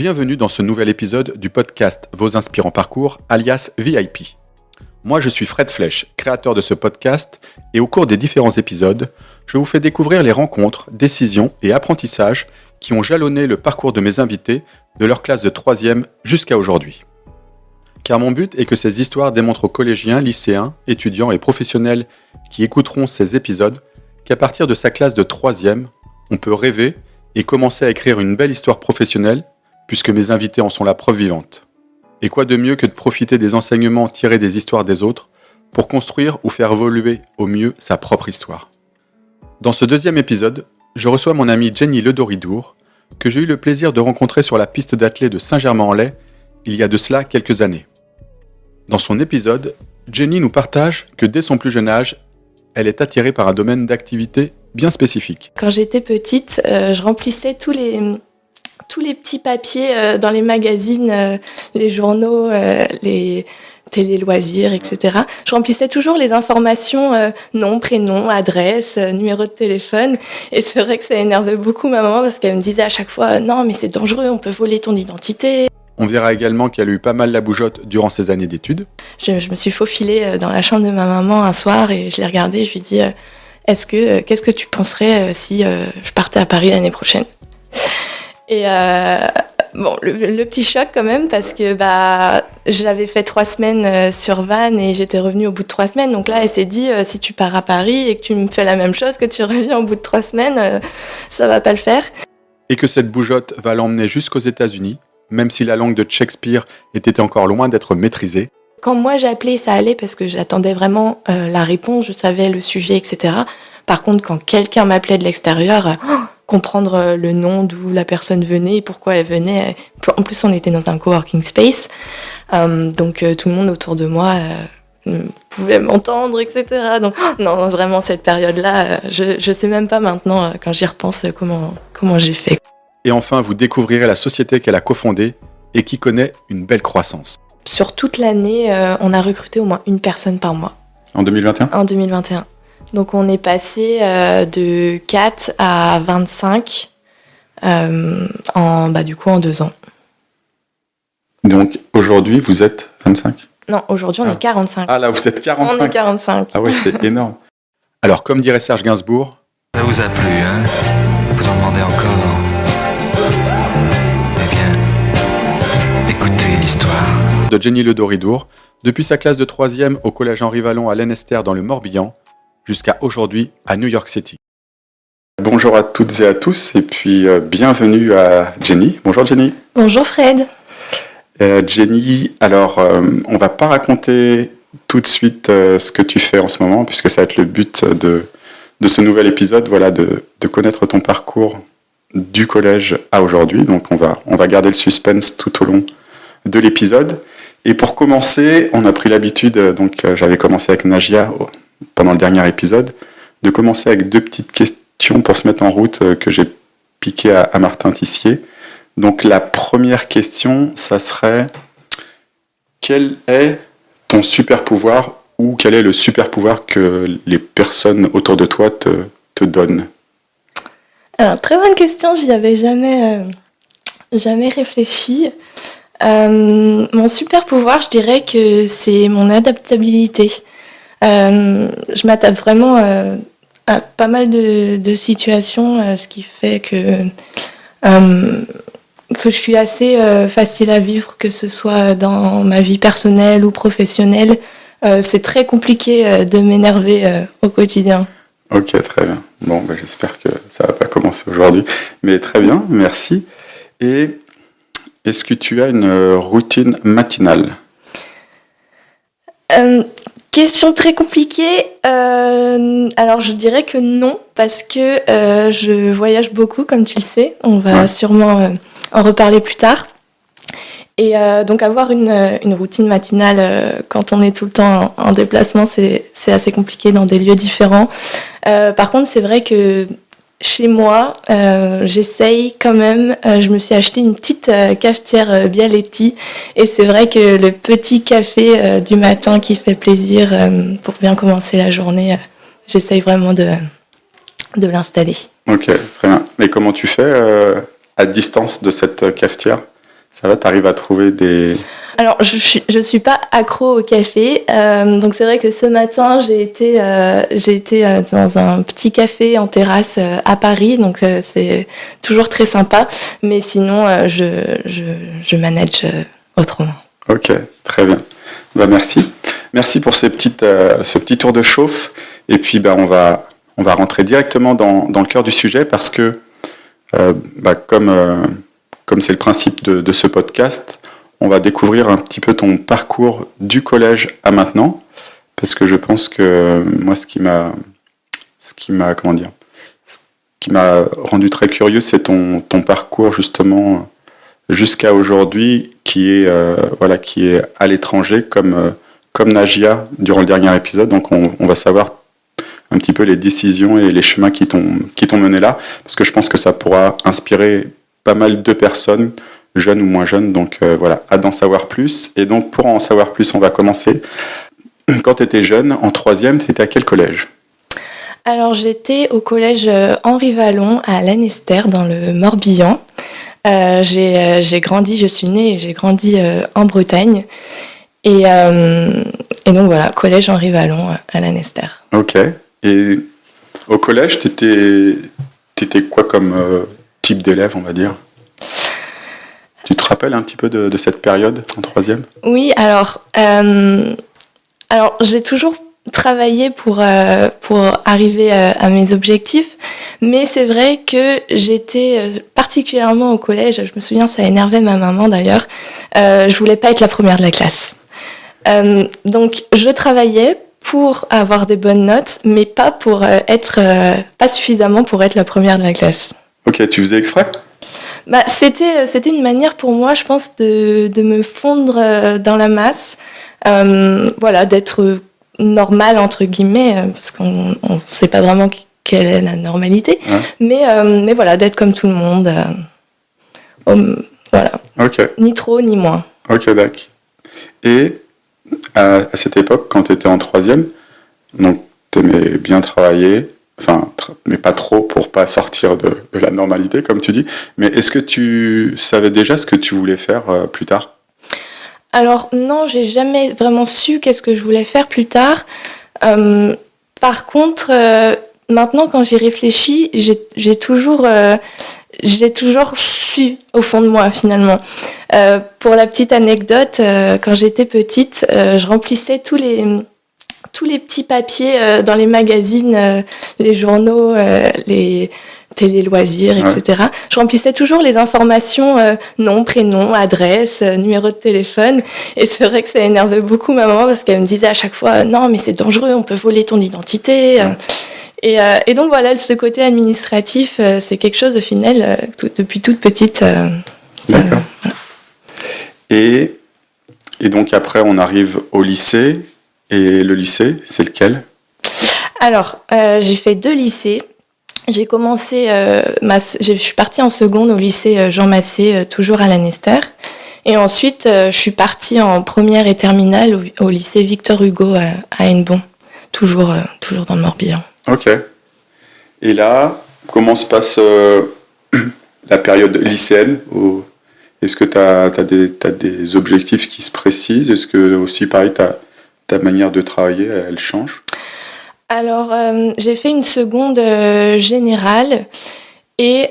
Bienvenue dans ce nouvel épisode du podcast Vos Inspirants Parcours, alias VIP. Moi je suis Fred Flech, créateur de ce podcast, et au cours des différents épisodes, je vous fais découvrir les rencontres, décisions et apprentissages qui ont jalonné le parcours de mes invités de leur classe de 3e jusqu'à aujourd'hui. Car mon but est que ces histoires démontrent aux collégiens, lycéens, étudiants et professionnels qui écouteront ces épisodes qu'à partir de sa classe de 3e, on peut rêver et commencer à écrire une belle histoire professionnelle puisque mes invités en sont la preuve vivante. Et quoi de mieux que de profiter des enseignements tirés des histoires des autres pour construire ou faire évoluer au mieux sa propre histoire. Dans ce deuxième épisode, je reçois mon amie Jenny Ledoridour, que j'ai eu le plaisir de rencontrer sur la piste d'athlée de Saint-Germain-en-Laye il y a de cela quelques années. Dans son épisode, Jenny nous partage que dès son plus jeune âge, elle est attirée par un domaine d'activité bien spécifique. Quand j'étais petite, je remplissais tous les petits papiers dans les magazines, les journaux, les télé-loisirs, etc. Je remplissais toujours les informations, nom, prénom, adresse, numéro de téléphone. Et c'est vrai que ça énervait beaucoup ma maman parce qu'elle me disait à chaque fois « Non, mais c'est dangereux, on peut voler ton identité ». On verra également qu'elle a eu pas mal la bougeotte durant ses années d'études. Je me suis faufilée dans la chambre de ma maman un soir et je l'ai regardée et je lui ai dit « Qu'est-ce que tu penserais si je partais à Paris l'année prochaine ?» Et bon, le petit choc quand même, parce que j'avais fait 3 semaines sur Vannes et j'étais revenue au bout de 3 semaines. Donc là, elle s'est dit, si tu pars à Paris et que tu me fais la même chose, que tu reviens au bout de 3 semaines, ça va pas le faire. Et que cette bougeotte va l'emmener jusqu'aux États-Unis, même si la langue de Shakespeare était encore loin d'être maîtrisée. Quand moi j'appelais, ça allait parce que j'attendais vraiment la réponse, je savais le sujet, etc. Par contre, quand quelqu'un m'appelait de l'extérieur... comprendre le nom d'où la personne venait et pourquoi elle venait. En plus, on était dans un coworking space, donc tout le monde autour de moi pouvait m'entendre, etc. Donc, non, vraiment, cette période-là, je sais même pas maintenant, quand j'y repense, comment j'ai fait. Et enfin, vous découvrirez la société qu'elle a cofondée et qui connaît une belle croissance. Sur toute l'année, on a recruté au moins une personne par mois. En 2021 ? En 2021. Donc on est passé de 4 à 25 en 2 ans. Donc aujourd'hui, vous êtes 25 ? Non, aujourd'hui on est 45. Ah là, vous êtes 45 ? On est 45. Ah oui, c'est énorme. Alors, comme dirait Serge Gainsbourg... Ça vous a plu, hein ? Vous en demandez encore ? Eh bien, écoutez l'histoire. De Jenny Ledoridour, depuis sa classe de 3e au collège Henri Vallon à Leinster dans le Morbihan, jusqu'à aujourd'hui à New York City. Bonjour à toutes et à tous, et puis bienvenue à Jenny. Bonjour Jenny. Bonjour Fred. Jenny, alors on va pas raconter tout de suite ce que tu fais en ce moment, puisque ça va être le but de ce nouvel épisode, voilà, de connaître ton parcours du collège à aujourd'hui. Donc on va garder le suspense tout au long de l'épisode. Et pour commencer, on a pris l'habitude, donc j'avais commencé avec Nagia pendant le dernier épisode, de commencer avec 2 petites questions pour se mettre en route que j'ai piquées à Martin Tissier. Donc la première question, ça serait quel est ton super pouvoir ou quel est le super pouvoir que les personnes autour de toi te donnent ? Alors, très bonne question, j'y avais jamais réfléchi. Mon super pouvoir, je dirais que c'est mon adaptabilité. Je m'adapte vraiment à pas mal de situations, ce qui fait que je suis assez facile à vivre, que ce soit dans ma vie personnelle ou professionnelle. C'est très compliqué de m'énerver au quotidien. Ok, très bien. Bon, j'espère que ça va pas commencer aujourd'hui. Mais très bien, merci. Et est-ce que tu as une routine matinale ? Question très compliquée. Alors je dirais que non, parce que je voyage beaucoup, comme tu le sais. On va sûrement en reparler plus tard. Et donc avoir une routine matinale quand on est tout le temps en déplacement, c'est assez compliqué dans des lieux différents. Par contre, c'est vrai que chez moi, j'essaye quand même, je me suis acheté une petite cafetière Bialetti et c'est vrai que le petit café du matin qui fait plaisir pour bien commencer la journée, j'essaye vraiment de l'installer. Ok, très bien. Mais comment tu fais à distance de cette cafetière ? Ça va, t'arrives à trouver des... Alors, je suis pas accro au café, donc c'est vrai que ce matin j'ai été dans un petit café en terrasse à Paris, donc c'est toujours très sympa. Mais sinon, je manage autrement. Ok, très bien. Bah, merci pour ce petit tour de chauffe. Et puis on va rentrer directement dans le cœur du sujet parce que comme c'est le principe de ce podcast, on va découvrir un petit peu ton parcours du collège à maintenant, parce que je pense que moi, ce qui m'a rendu très curieux, c'est ton parcours justement jusqu'à aujourd'hui, qui est à l'étranger, comme Najia durant le dernier épisode. Donc, on va savoir un petit peu les décisions et les chemins qui t'ont mené là, parce que je pense que ça pourra inspirer pas mal de personnes, jeunes ou moins jeunes. Donc hâte d'en savoir plus. Et donc pour en savoir plus, on va commencer. Quand tu étais jeune, en troisième, tu étais à quel collège ? Alors j'étais au collège Henri Vallon à Lanester dans le Morbihan. Je suis née et j'ai grandi en Bretagne. Et donc voilà, collège Henri Vallon à Lanester. Ok. Et au collège, t'étais quoi comme type d'élève, on va dire ? Tu te rappelles un petit peu de cette période en troisième ? Oui, alors j'ai toujours travaillé pour arriver à mes objectifs, mais c'est vrai que j'étais particulièrement au collège, je me souviens, ça énervait ma maman d'ailleurs, je voulais pas être la première de la classe. Donc je travaillais pour avoir des bonnes notes, mais pas pas suffisamment pour être la première de la classe. Ok, tu faisais exprès ? C'était une manière pour moi, je pense, de me fondre dans la masse, d'être normale entre guillemets, parce qu'on ne sait pas vraiment quelle est la normalité, ouais. mais voilà, d'être comme tout le monde, voilà. Okay. Ni trop ni moins. Ok, d'accord. Et à cette époque, quand tu étais en troisième, donc tu aimais bien travailler, mais pas trop pour pas sortir de la normalité, comme tu dis. Mais est-ce que tu savais déjà ce que tu voulais faire plus tard ? Alors non, j'ai jamais vraiment su qu'est-ce que je voulais faire plus tard. Par contre, maintenant quand j'y réfléchis, j'ai toujours su au fond de moi finalement. Pour la petite anecdote, quand j'étais petite, je remplissais tous les petits papiers dans les magazines, les journaux, les télé-loisirs, etc. Ouais. Je remplissais toujours les informations, nom, prénom, adresse, numéro de téléphone. Et c'est vrai que ça énervait beaucoup ma maman parce qu'elle me disait à chaque fois « Non, mais c'est dangereux, on peut voler ton identité. » Et donc voilà, ce côté administratif, c'est quelque chose au final, depuis toute petite. D'accord. Voilà. Et donc après, on arrive au lycée. Et le lycée, c'est lequel ? Alors, j'ai fait 2 lycées. J'ai commencé, je suis partie en seconde au lycée Jean Massé, toujours à Lanester. Et ensuite, je suis partie en première et terminale au lycée Victor Hugo à Hennebont, toujours dans le Morbihan. Ok. Et là, comment se passe la période lycéenne ? Est-ce que tu as des objectifs qui se précisent ? Est-ce que aussi, pareil, ta manière de travailler, elle change ? Alors, j'ai fait une seconde générale et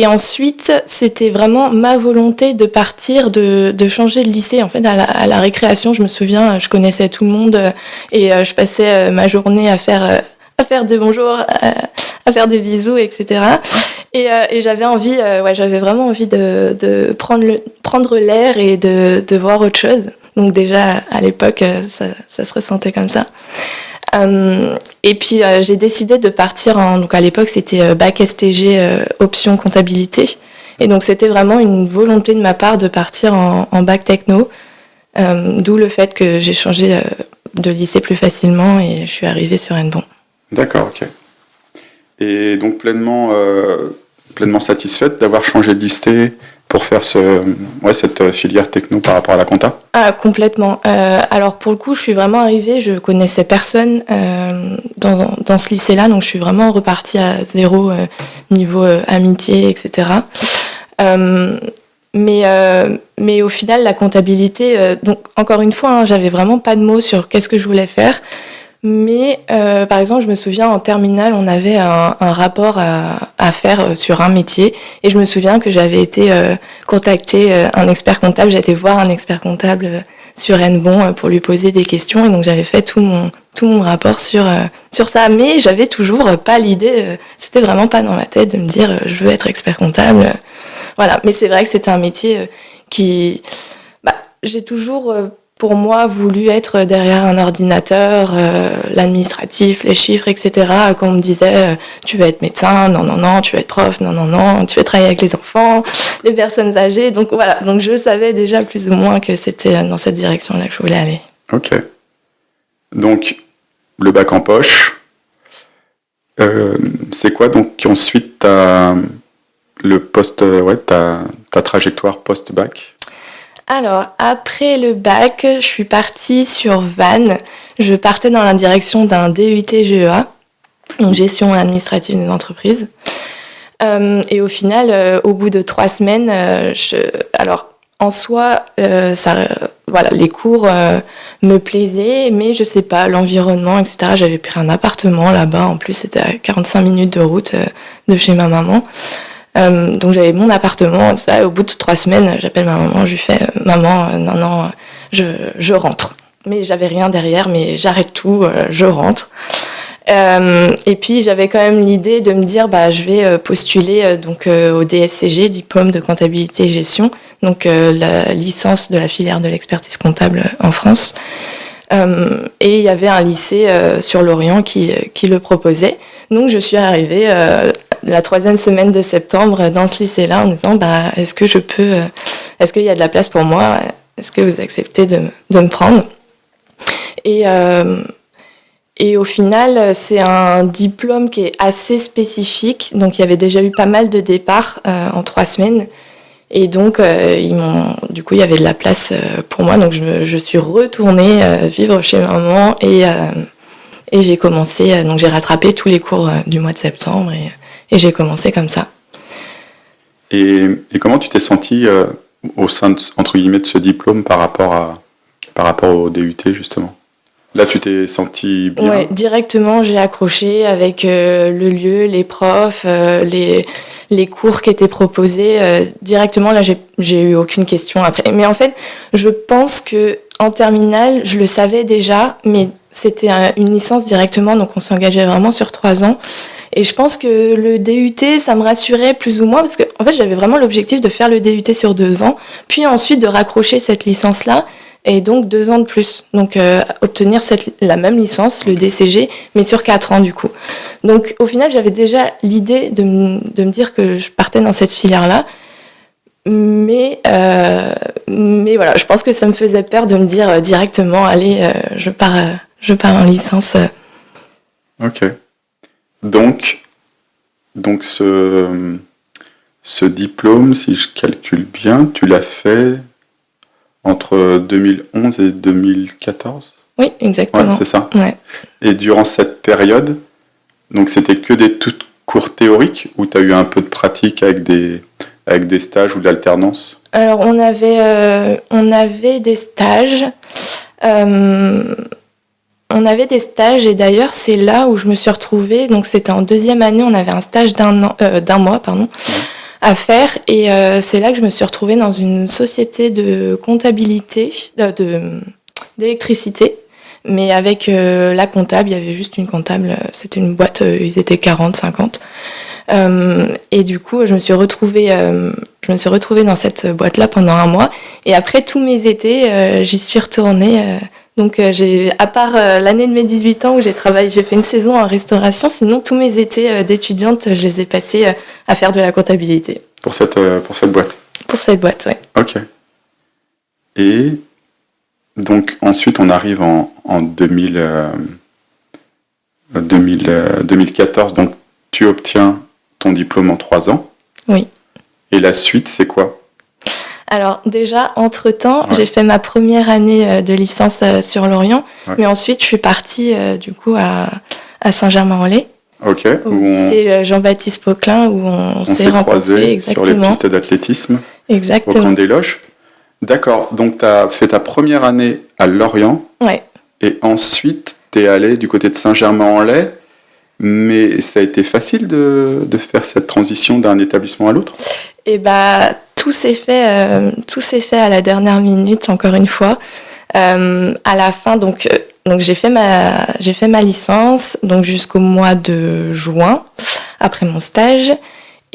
ensuite, c'était vraiment ma volonté de partir, de changer de lycée. En fait, à la récréation, je me souviens, je connaissais tout le monde et je passais ma journée à faire des bonjours, à faire des bisous, etc. Et j'avais vraiment envie de prendre l'air et de voir autre chose. Donc déjà, à l'époque, ça se ressentait comme ça. Et puis, j'ai décidé de partir donc à l'époque, c'était bac STG, option comptabilité. Et donc, c'était vraiment une volonté de ma part de partir en bac techno. D'où le fait que j'ai changé de lycée plus facilement et je suis arrivée sur Hennebont. D'accord, ok. Et donc, pleinement satisfaite d'avoir changé de lycée pour faire cette filière techno par rapport à la compta ? Ah, complètement. Alors pour le coup, je suis vraiment arrivée, je connaissais personne dans ce lycée-là, donc je suis vraiment repartie à zéro niveau amitié, etc. Mais au final, la comptabilité, donc encore une fois, hein, j'avais vraiment pas de mots sur qu'est-ce que je voulais faire. Mais par exemple, je me souviens en terminale, on avait un rapport à faire sur un métier. Et je me souviens que j'avais été contacter un expert comptable. J'ai été voir un expert comptable sur Hennebont pour lui poser des questions. Et donc j'avais fait tout mon rapport sur ça. Mais j'avais toujours pas l'idée, c'était vraiment pas dans ma tête de me dire je veux être expert comptable. Voilà. Mais c'est vrai que c'était un métier j'ai toujours... pour moi, voulu être derrière un ordinateur, l'administratif, les chiffres, etc. Quand on me disait tu veux être médecin, non, tu veux être prof, non, tu veux travailler avec les enfants, les personnes âgées. Donc voilà, donc je savais déjà plus ou moins que c'était dans cette direction-là que je voulais aller. Ok. Donc, le bac en poche. C'est quoi donc ensuite ta trajectoire post-bac? Alors, après le bac, je suis partie sur Vannes. Je partais dans la direction d'un DUT GEA, donc gestion administrative des entreprises. Et au final, au bout de 3 semaines, alors en soi, les cours me plaisaient, mais je sais pas, l'environnement, etc. J'avais pris un appartement là-bas. En plus, c'était à 45 minutes de route de chez ma maman. Donc j'avais mon appartement, ça, et au bout de 3 semaines, j'appelle ma maman, je lui fais maman, non, je rentre. Mais j'avais rien derrière, mais j'arrête tout, je rentre. Et puis j'avais quand même l'idée de me dire je vais postuler au DSCG, diplôme de comptabilité et gestion, donc la licence de la filière de l'expertise comptable en France. Et il y avait un lycée sur Lorient qui le proposait. Donc je suis arrivée la 3e semaine de septembre dans ce lycée-là en disant est-ce qu'il y a de la place pour moi, est-ce que vous acceptez de me prendre, et au final c'est un diplôme qui est assez spécifique, donc il y avait déjà eu pas mal de départs en 3 semaines, et donc du coup il y avait de la place pour moi, donc je suis retournée vivre chez maman, et j'ai commencé, donc j'ai rattrapé tous les cours du mois de septembre, et j'ai commencé comme ça. Et comment tu t'es sentie au sein entre guillemets de ce diplôme par rapport au DUT justement? Là, tu t'es sentie bien? Ouais, directement, j'ai accroché avec le lieu, les profs, les cours qui étaient proposés. Directement, là, j'ai eu aucune question après. Mais en fait, je pense que en terminale, je le savais déjà, mais c'était une licence directement, donc on s'engageait vraiment sur 3 ans. Et je pense que le DUT, ça me rassurait plus ou moins, parce que en fait, j'avais vraiment l'objectif de faire le DUT sur 2 ans, puis ensuite de raccrocher cette licence-là, et donc 2 ans de plus. Donc obtenir la même licence, le DCG, mais sur 4 ans du coup. Donc au final, j'avais déjà l'idée de me dire que je partais dans cette filière-là. Mais voilà, je pense que ça me faisait peur de me dire directement, allez, je pars en licence. Ok. Donc ce diplôme, si je calcule bien, tu l'as fait entre 2011 et 2014? Oui, exactement. Ouais, c'est ça. Ouais. Et durant cette période, donc c'était que des toutes cours théoriques, ou tu as eu un peu de pratique avec des stages ou de l'alternance? Alors on avait des stages. On avait des stages, et d'ailleurs c'est là où je me suis retrouvée. Donc c'était en 2e année, on avait un stage d'un mois, à faire, et c'est là que je me suis retrouvée dans une société de comptabilité, d'électricité, mais avec la comptable, il y avait juste une comptable, c'était une boîte, ils étaient 40, 50. Et du coup, je me suis retrouvée dans cette boîte-là pendant 1 mois, et après tous mes étés, j'y suis retournée. Donc à part l'année de mes 18 ans où j'ai fait une saison en restauration, sinon tous mes étés d'étudiante, je les ai passés à faire de la comptabilité. Pour cette boîte? Pour cette boîte, oui. Ok. Et donc ensuite on arrive en 2014, donc tu obtiens ton diplôme en 3 ans. Oui. Et la suite, c'est quoi? Alors déjà, entre-temps, j'ai fait ma première année de licence sur Lorient, mais ensuite je suis partie du coup à Saint-Germain-en-Laye. Ok. au lycée Jean-Baptiste Poquelin, où on s'est rencontrés. croisés sur les pistes d'athlétisme au Exactement. camp des Loges. D'accord, donc tu as fait ta première année à Lorient, Ouais. et ensuite tu es allé du côté de Saint-Germain-en-Laye, mais ça a été facile de faire cette transition d'un établissement à l'autre? Et tout s'est fait à la dernière minute, encore une fois. À la fin, donc j'ai fait ma licence, donc jusqu'au mois de juin, après mon stage.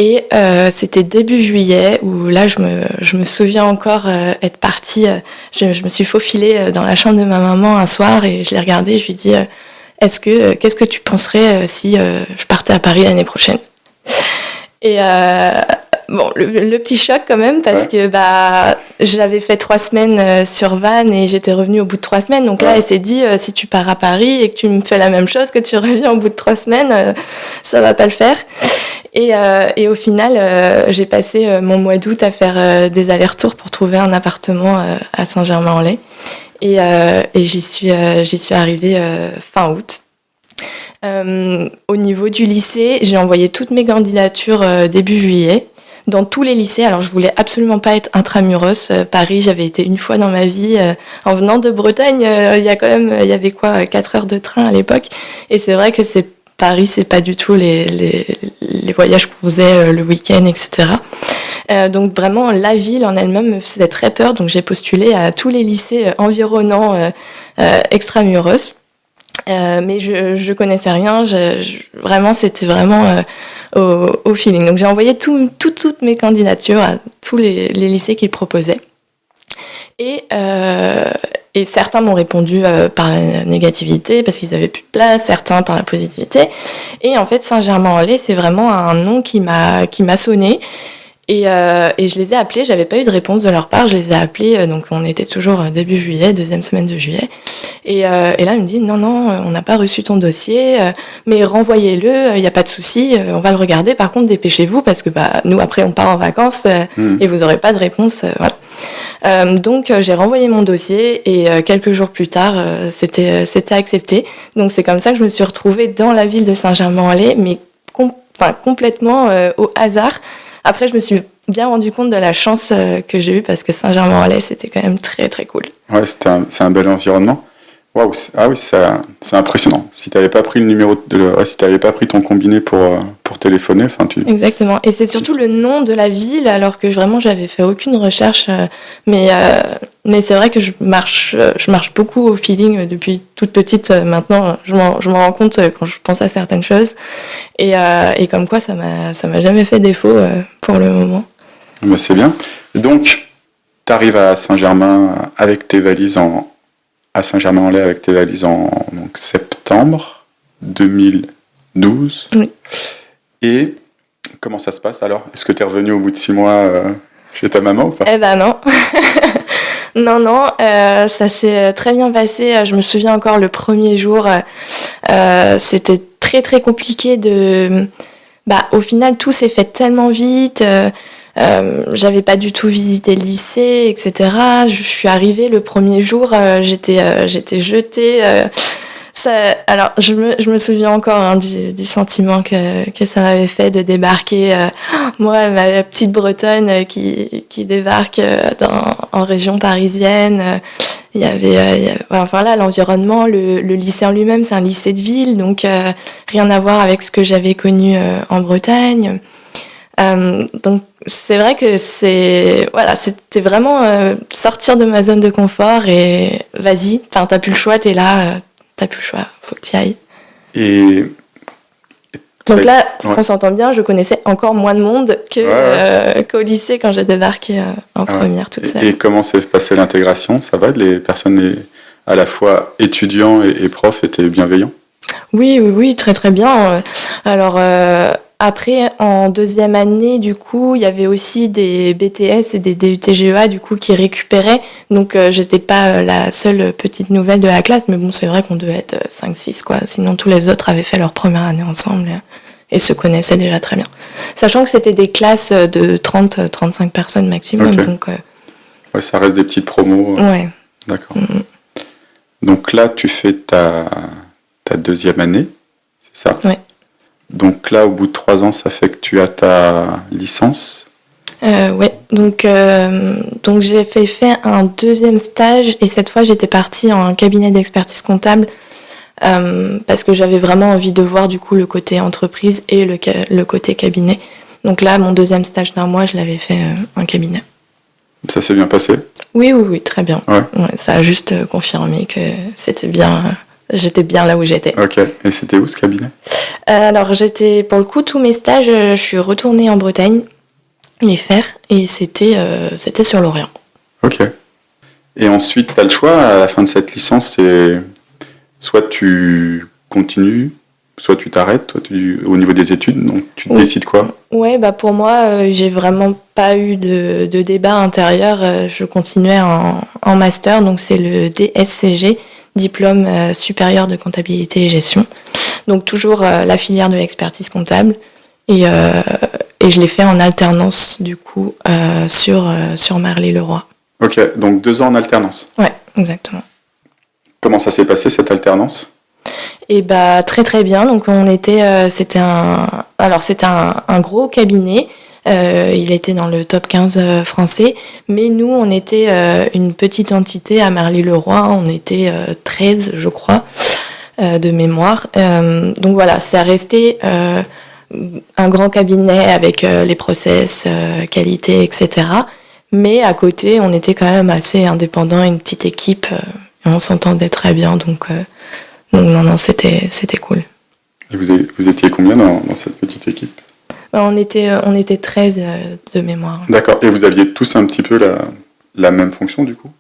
Et c'était début juillet où là, je me souviens encore être partie. Je me suis faufilée dans la chambre de ma maman un soir et je l'ai regardée. Je lui ai dit qu'est-ce que tu penserais si je partais à Paris l'année prochaine? Et bon, le petit choc quand même, parce que j'avais fait 3 semaines sur Vannes et j'étais revenue au bout de 3 semaines. Donc là, elle s'est dit, si tu pars à Paris et que tu me fais la même chose, que tu reviens au bout de 3 semaines, ça va pas le faire. Et au final, j'ai passé mon mois d'août à faire des allers-retours pour trouver un appartement à Saint-Germain-en-Laye. Et j'y suis arrivée fin août. Au niveau du lycée, j'ai envoyé toutes mes candidatures début juillet dans tous les lycées. Alors je voulais absolument pas être intramuros. Paris, j'avais été une fois dans ma vie. En venant de Bretagne, il y avait quoi, 4 heures de train à l'époque. Et c'est vrai que Paris, c'est pas du tout les voyages qu'on faisait le week-end, etc. Donc vraiment, la ville en elle-même me faisait très peur. Donc j'ai postulé à tous les lycées environnants extramuros. Mais je connaissais rien. Vraiment, c'était vraiment au feeling. Donc j'ai envoyé toutes mes candidatures à tous les lycées qu'ils proposaient. Et certains m'ont répondu par la négativité parce qu'ils avaient plus de place, certains par la positivité. Et en fait, Saint-Germain-en-Laye, c'est vraiment un nom qui m'a sonné. Et je les ai appelés, j'avais pas eu de réponse de leur part, je les ai appelés, donc on était toujours début juillet, 2e semaine de juillet. Et là, ils me disent non, on n'a pas reçu ton dossier, mais renvoyez-le, il n'y a pas de souci, on va le regarder. Par contre, dépêchez-vous parce que nous, après, on part en vacances et vous n'aurez pas de réponse. Voilà. Donc, j'ai renvoyé mon dossier et quelques jours plus tard, c'était accepté. Donc, c'est comme ça que je me suis retrouvée dans la ville de Saint-Germain-en-Laye, mais complètement au hasard. Après, je me suis bien rendu compte de la chance que j'ai eue parce que Saint-Germain-en-Laye, c'était quand même très, très cool. Ouais, c'est un bel environnement. Waouh, ah oui, c'est impressionnant. Si t'avais pas pris si t'avais pas pris ton combiné pour téléphoner, Exactement. Et c'est surtout le nom de la ville, alors que vraiment j'avais fait aucune recherche. Mais c'est vrai que je marche beaucoup au feeling depuis toute petite. Maintenant, je m'en rends compte quand je pense à certaines choses. Et comme quoi, ça m'a jamais fait défaut pour le moment. Mais c'est bien. Donc, t'arrives à Saint-Germain avec tes valises à Saint-Germain-en-Laye avec tes valises en septembre 2012. Oui. Et comment ça se passe alors? Est-ce que tu es revenu au bout de 6 mois chez ta maman ou pas? Eh ben non. Non, ça s'est très bien passé. Je me souviens encore le premier jour, c'était très très compliqué au final, tout s'est fait tellement vite. J'avais pas du tout visité le lycée, etc. Je suis arrivée le premier jour, j'étais jetée. Alors, je me souviens encore du sentiment que ça m'avait fait de débarquer. Moi, ma petite Bretonne qui débarque en région parisienne. Il y avait l'environnement, le lycée en lui-même, c'est un lycée de ville, donc rien à voir avec ce que j'avais connu en Bretagne. Donc c'est vrai que c'était vraiment sortir de ma zone de confort et vas-y, t'as plus le choix, t'es là, t'as plus le choix, faut que t'y ailles. Et donc là, qu'on s'entend bien, je connaissais encore moins de monde qu'au lycée quand j'ai débarqué en première toute seule. Et comment s'est passée l'intégration? Ça va, les personnes à la fois étudiants et profs étaient bienveillants? Oui, très très bien. Alors après, en 2e année, du coup, il y avait aussi des BTS et des DUT-GEA, du coup, qui récupéraient. Donc, j'étais pas la seule petite nouvelle de la classe, mais bon, c'est vrai qu'on devait être 5-6, quoi. Sinon, tous les autres avaient fait leur première année ensemble et se connaissaient déjà très bien. Sachant que c'était des classes de 30-35 personnes maximum, okay. Donc... Ouais, ça reste des petites promos. Ouais. D'accord. Donc là, tu fais ta 2e année, c'est ça? Ouais. Donc là, au bout de 3 ans, ça fait que tu as ta licence. Ouais, donc j'ai fait un deuxième stage et cette fois j'étais partie en cabinet d'expertise comptable parce que j'avais vraiment envie de voir du coup le côté entreprise et le côté cabinet. Donc là, mon deuxième stage d'1 mois, je l'avais fait en cabinet. Ça s'est bien passé? Oui, très bien. Ouais. Ouais, ça a juste confirmé que c'était bien, j'étais bien là où j'étais. Ok, et c'était où ce cabinet? Alors pour le coup, tous mes stages, je suis retournée en Bretagne les faire et c'était sur l'Orient. Ok. Et ensuite, tu as le choix à la fin de cette licence, c'est soit tu continues, soit tu t'arrêtes, au niveau des études, donc tu décides quoi? Ouais, bah pour moi, j'ai vraiment pas eu de débat intérieur. Je continuais en master, donc c'est le DSCG, diplôme supérieur de comptabilité et gestion. Donc toujours la filière de l'expertise comptable et je l'ai fait en alternance du coup sur Marly-le-Roi. Ok, donc 2 ans en alternance. Ouais, exactement. Comment ça s'est passé cette alternance? Et bah très très bien. Donc c'était un gros cabinet. Il était dans le top 15 français, mais nous on était une petite entité à Marly-le-Roi. On était 13 je crois de mémoire. Donc voilà, ça restait un grand cabinet avec les process, qualité, etc. Mais à côté, on était quand même assez indépendant, une petite équipe, et on s'entendait très bien, donc non, c'était cool. Et vous étiez combien dans cette petite équipe? On était 13 de mémoire. D'accord, et vous aviez tous un petit peu la même fonction du coup?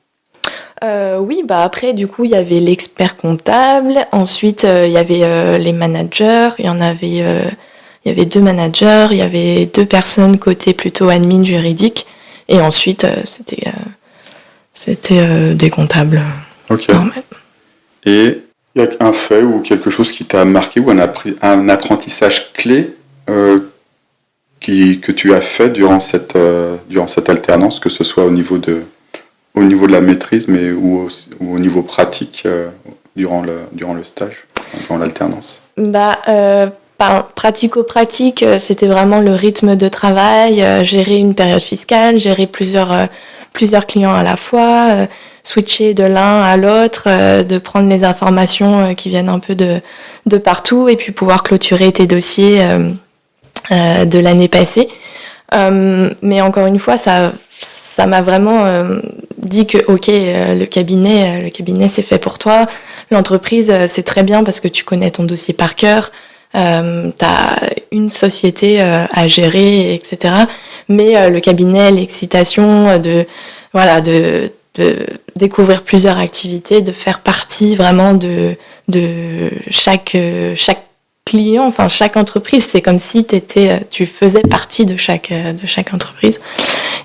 Oui, bah après, du coup, il y avait l'expert comptable, ensuite, il y avait les managers, il y avait 2 managers, il y avait 2 personnes côté plutôt admin juridique, et ensuite, c'était des comptables. Ok. Normaux. Et il y a un fait ou quelque chose qui t'a marqué ou un apprentissage clé que tu as fait durant cette alternance, que ce soit au niveau de la maîtrise, mais ou au niveau pratique durant le stage, durant l'alternance? Pratico-pratique, c'était vraiment le rythme de travail, gérer une période fiscale, gérer plusieurs clients à la fois, switcher de l'un à l'autre, de prendre les informations qui viennent un peu de partout et puis pouvoir clôturer tes dossiers de l'année passée. Mais encore une fois, ça m'a vraiment dit que le cabinet c'est fait pour toi. L'entreprise, c'est très bien parce que tu connais ton dossier par cœur. T'as une société à gérer, etc. Mais le cabinet, l'excitation de découvrir plusieurs activités, de faire partie vraiment de chaque client, enfin chaque entreprise, c'est comme si tu faisais partie de chaque entreprise.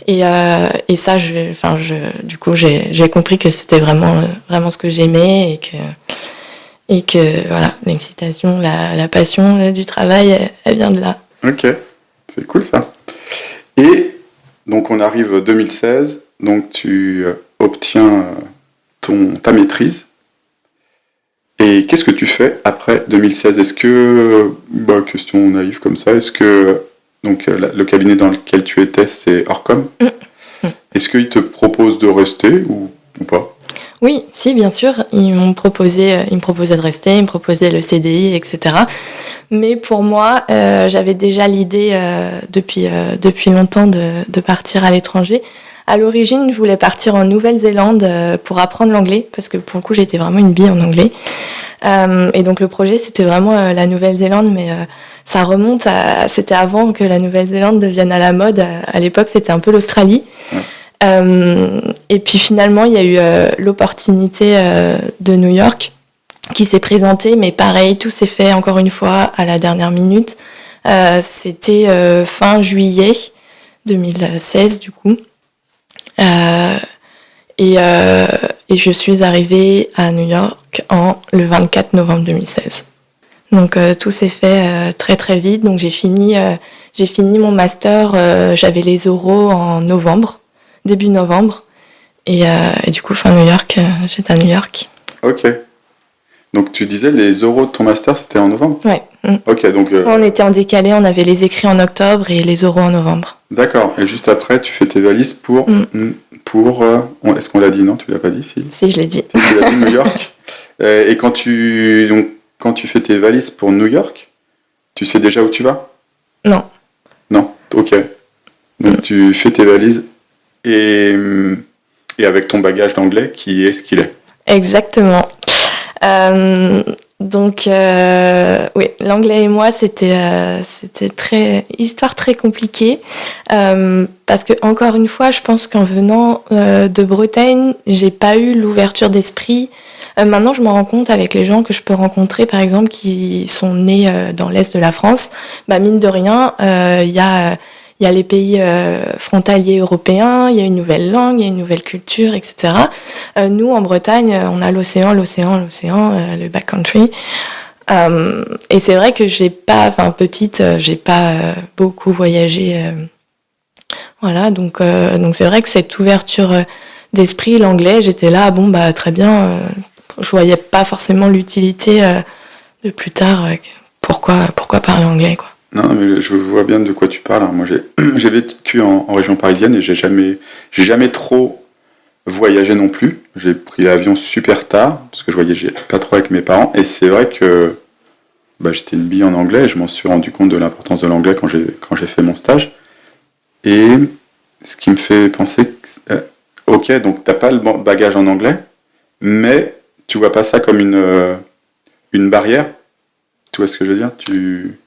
Et ça, du coup, j'ai compris que c'était vraiment ce que j'aimais et que voilà, l'excitation, la passion du travail, elle vient de là. Ok, c'est cool ça. Et donc on arrive 2016, donc tu obtiens ta maîtrise. Et qu'est-ce que tu fais après 2016? Est-ce que, question naïve comme ça, est-ce que donc le cabinet dans lequel tu étais, c'est Orcom? Est-ce qu'il te propose de rester ou pas? Oui, si, bien sûr. Ils me proposaient de rester, ils me proposaient le CDI, etc. Mais pour moi, j'avais déjà l'idée depuis longtemps de partir à l'étranger. À l'origine, je voulais partir en Nouvelle-Zélande pour apprendre l'anglais, parce que pour le coup, j'étais vraiment une bille en anglais. Et donc le projet, c'était vraiment la Nouvelle-Zélande, mais ça remonte c'était avant que la Nouvelle-Zélande devienne à la mode. À l'époque, c'était un peu l'Australie. Ouais. Et puis finalement, il y a eu l'opportunité de New York qui s'est présentée, mais pareil, tout s'est fait encore une fois à la dernière minute. C'était fin juillet 2016 du coup. Et je suis arrivée à New York le 24 novembre 2016. Donc tout s'est fait très très vite. Donc j'ai fini mon master, j'avais les oraux en début novembre. Et du coup, fin New York, j'étais à New York. Ok. Donc tu disais les oraux de ton master c'était en novembre? Ouais. Ok, donc... On était en décalé, on avait les écrits en octobre et les oraux en novembre. D'accord, et juste après tu fais tes valises pour est-ce qu'on l'a dit? Non, tu l'as pas dit? Si, je l'ai dit. Tu l'as dit, New York. Et quand tu fais tes valises pour New York, tu sais déjà où tu vas? Non. Non, ok. Donc tu fais tes valises et avec ton bagage d'anglais qui est ce qu'il est. Exactement. Oui, l'anglais et moi, c'était histoire très compliquée. Parce que, encore une fois, je pense qu'en venant de Bretagne, j'ai pas eu l'ouverture d'esprit. Maintenant, je me rends compte avec les gens que je peux rencontrer, par exemple, qui sont nés dans l'Est de la France. Mine de rien, il y a les pays frontaliers européens, il y a une nouvelle langue, il y a une nouvelle culture, etc. Nous, en Bretagne, on a l'océan, le backcountry. Et c'est vrai que petite, j'ai pas beaucoup voyagé. Voilà, donc c'est vrai que cette ouverture d'esprit, l'anglais, j'étais là, très bien. Je voyais pas forcément l'utilité de plus tard. Pourquoi parler anglais, quoi. Non, mais je vois bien de quoi tu parles. Moi, j'ai vécu en région parisienne et j'ai jamais trop voyagé non plus. J'ai pris l'avion super tard parce que je voyageais pas trop avec mes parents. Et c'est vrai que j'étais une bille en anglais et je m'en suis rendu compte de l'importance de l'anglais quand j'ai fait mon stage. Et ce qui me fait penser ok, donc t'as pas le bagage en anglais, mais tu vois pas ça comme une barrière. Tu vois ce que je veux dire? Tu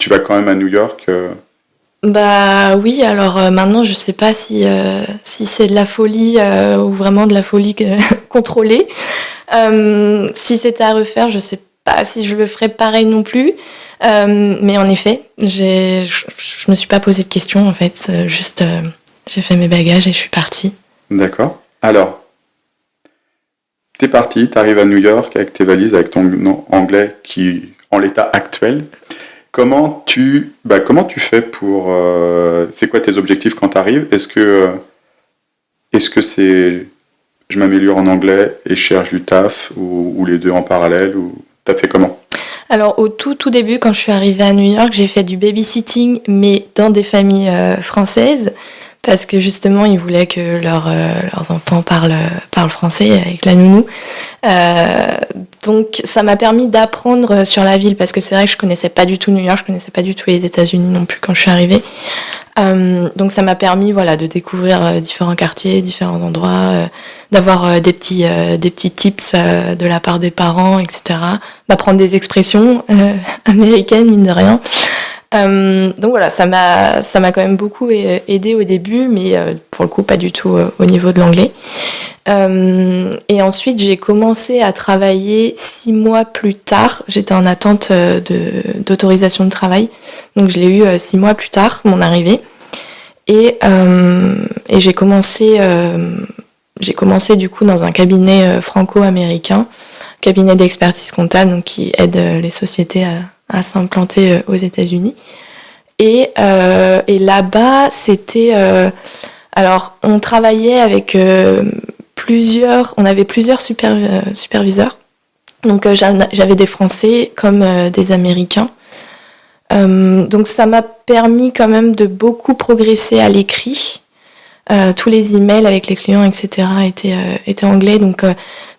vas quand même à New York. Oui, alors maintenant je sais pas si c'est de la folie ou vraiment de la folie contrôlée. Si c'était à refaire, je sais pas si je le ferais pareil non plus. Mais en effet, je me suis pas posé de questions en fait. Juste j'ai fait mes bagages et je suis partie. D'accord. Alors, t'es partie, t'arrives à New York avec tes valises, avec ton anglais qui, en l'état actuel. Comment tu fais pour... c'est quoi tes objectifs quand tu arrives? Est-ce que c'est je m'améliore en anglais et je cherche du taf ou les deux en parallèle ou t'as fait comment? Alors au tout début, quand je suis arrivée à New York, j'ai fait du babysitting, mais dans des familles françaises, parce que justement, ils voulaient que leurs enfants parlent français avec la nounou. Donc ça m'a permis d'apprendre sur la ville, parce que c'est vrai que je connaissais pas du tout New York, je connaissais pas du tout les États-Unis non plus quand je suis arrivée. Donc ça m'a permis de découvrir différents quartiers, différents endroits, d'avoir des petits tips de la part des parents, etc. D'apprendre des expressions américaines, mine de rien. Donc voilà, ça m'a quand même beaucoup aidé au début, mais pour le coup pas du tout au niveau de l'anglais. Et ensuite j'ai commencé à travailler 6 mois plus tard. J'étais en attente d'autorisation de travail, donc je l'ai eu 6 mois plus tard, mon arrivée. Et j'ai commencé du coup dans un cabinet franco-américain, cabinet d'expertise comptable, donc qui aide les sociétés à s'implanter aux États-Unis. Et là-bas, c'était... alors, on travaillait avec on avait plusieurs superviseurs. Donc, j'avais des Français comme des Américains. Donc, ça m'a permis quand même de beaucoup progresser à l'écrit. Tous les emails avec les clients, etc. étaient anglais. Donc,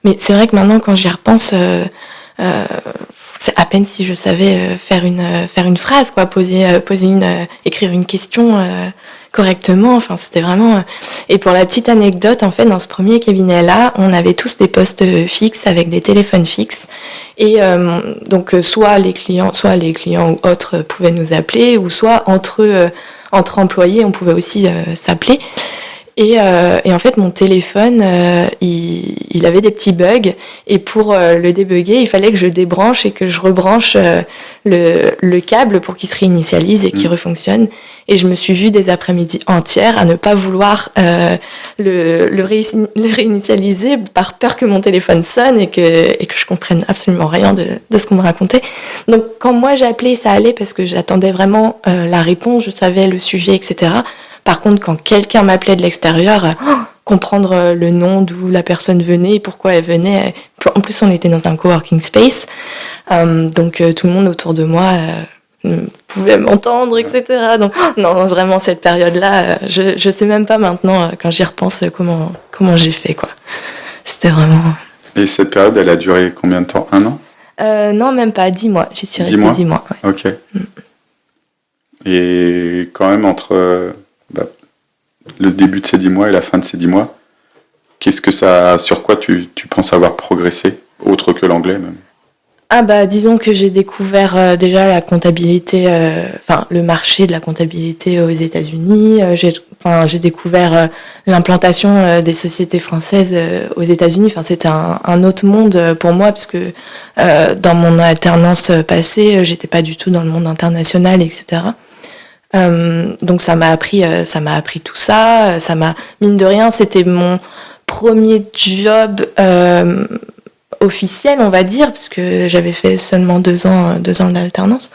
mais c'est vrai que maintenant, quand j'y repense... c'est à peine si je savais faire une phrase, quoi, écrire une question correctement. Enfin, c'était vraiment. Et pour la petite anecdote, en fait, dans ce premier cabinet-là, on avait tous des postes fixes avec des téléphones fixes. Et donc, soit les clients ou autres pouvaient nous appeler, ou soit entre employés, on pouvait aussi s'appeler. Et en fait, mon téléphone, il avait des petits bugs. Et pour le débugger, il fallait que je débranche et que je rebranche le câble pour qu'il se réinitialise et qu'il refonctionne. Et je me suis vue des après-midi entières à ne pas vouloir le réinitialiser par peur que mon téléphone sonne et que je comprenne absolument rien de ce qu'on me racontait. Donc, quand moi j'appelais, ça allait parce que j'attendais vraiment la réponse, je savais le sujet, etc. Par contre, quand quelqu'un m'appelait de l'extérieur, comprendre le nom, d'où la personne venait et pourquoi elle venait. En plus, on était dans un coworking space, donc tout le monde autour de moi pouvait m'entendre, etc. Donc, non, vraiment, cette période-là, je sais même pas maintenant, quand j'y repense, comment j'ai fait, quoi. C'était vraiment... Et cette période, elle a duré combien de temps? 1 an? Non, même pas, 10 mois. J'y suis restée 10 mois. Ouais. Ok. Et quand même, entre le début de ces 10 mois et la fin de ces 10 mois, sur quoi tu penses avoir progressé, autre que l'anglais même? Disons que j'ai découvert déjà la comptabilité, le marché de la comptabilité aux États-Unis. J'ai découvert l'implantation des sociétés françaises aux États-Unis. Enfin, c'était un autre monde pour moi parce que dans mon alternance passée, j'étais pas du tout dans le monde international, etc. Donc ça m'a appris tout ça. Mine de rien, c'était mon premier job. Officielle, on va dire, parce que j'avais fait seulement 2 ans d'alternance.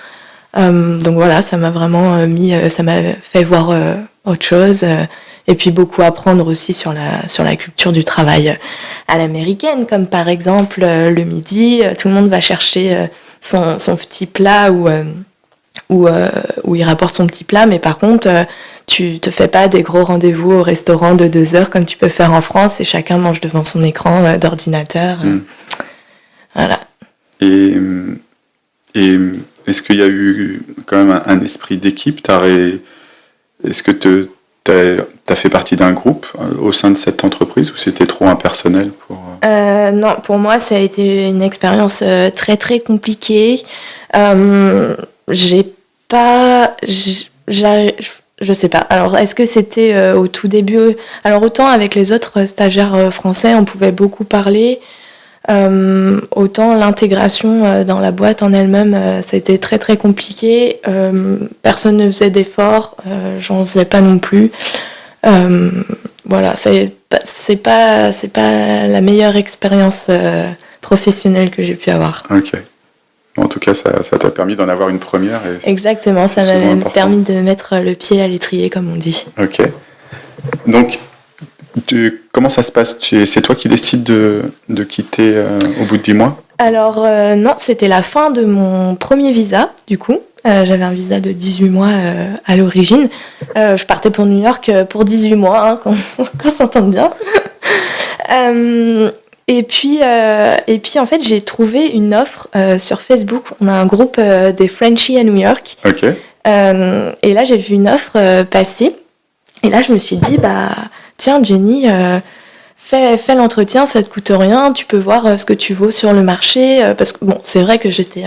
Donc voilà, ça m'a vraiment ça m'a fait voir autre chose, et puis beaucoup apprendre aussi sur la culture du travail à l'américaine, comme par exemple le midi, tout le monde va chercher son petit plat où il rapporte son petit plat, mais par contre, tu te fais pas des gros rendez-vous au restaurant de 2 heures comme tu peux faire en France et chacun mange devant son écran d'ordinateur. Voilà. Et est-ce qu'il y a eu quand même un esprit d'équipe? Est-ce que t'as fait partie d'un groupe au sein de cette entreprise ou c'était trop impersonnel pour... Non, pour moi, ça a été une expérience très très compliquée. Je sais pas. Alors, est-ce que c'était au tout début? Alors, autant avec les autres stagiaires français, on pouvait beaucoup parler. Autant l'intégration dans la boîte en elle-même, ça a été très très compliqué. Personne ne faisait d'efforts, j'en faisais pas non plus. Voilà, c'est pas la meilleure expérience professionnelle que j'ai pu avoir. Ok. En tout cas, ça t'a permis d'en avoir une première. Exactement, ça m'a permis de mettre le pied à l'étrier, comme on dit. Ok. Donc, comment ça se passe? C'est toi qui décides de quitter au bout de 10 mois? Alors, non, c'était la fin de mon premier visa, du coup. J'avais un visa de 18 mois à l'origine. Je partais pour New York pour 18 mois, qu'on s'entende bien. Et puis, en fait, j'ai trouvé une offre sur Facebook. On a un groupe des Frenchies à New York. Ok. Et là, j'ai vu une offre passer. Et là, je me suis dit, tiens, Jenny, fais l'entretien, ça te coûte rien. Tu peux voir ce que tu vaux sur le marché. Parce que, bon, c'est vrai que j'étais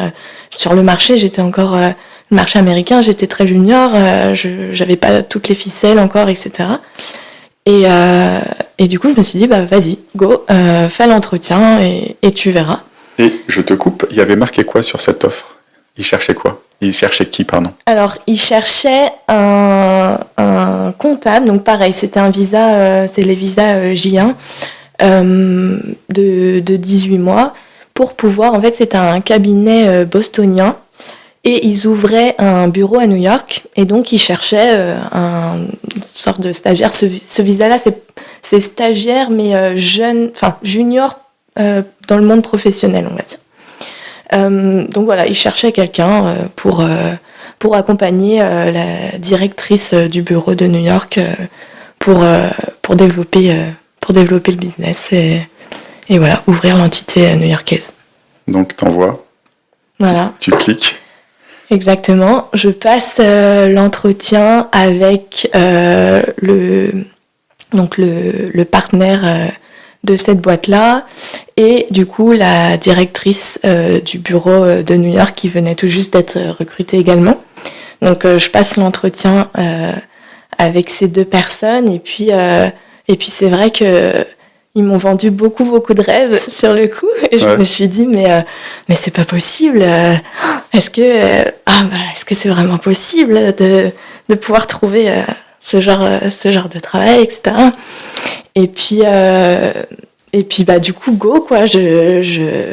sur le marché, j'étais encore... le marché américain, j'étais très junior. J'avais pas toutes les ficelles encore, etc. Et du coup, je me suis dit, vas-y, go, fais l'entretien et tu verras. Et je te coupe, il y avait marqué quoi sur cette offre? Il cherchait quoi? Il cherchait qui, pardon? Alors, il cherchait un comptable, donc pareil, c'était un visa, c'est les visas J1 de 18 mois, pour pouvoir, en fait, c'était un cabinet bostonien, et ils ouvraient un bureau à New York, et donc ils cherchaient une sorte de stagiaire. Ce visa-là, c'est stagiaire, mais jeune, enfin junior dans le monde professionnel, on va dire. Donc voilà, ils cherchaient quelqu'un pour accompagner la directrice du bureau de New York pour développer le business et voilà, ouvrir l'entité new-yorkaise. Donc t'envoies, voilà. Tu cliques. Exactement. Je passe l'entretien avec le partenaire de cette boîte-là et du coup la directrice du bureau de New York qui venait tout juste d'être recrutée également. Donc je passe l'entretien avec ces 2 personnes et puis c'est vrai que ils m'ont vendu beaucoup de rêves sur le coup et je me suis dit mais c'est pas possible. Est-ce que c'est vraiment possible de pouvoir trouver ce genre de travail, etc. Et puis du coup go quoi, je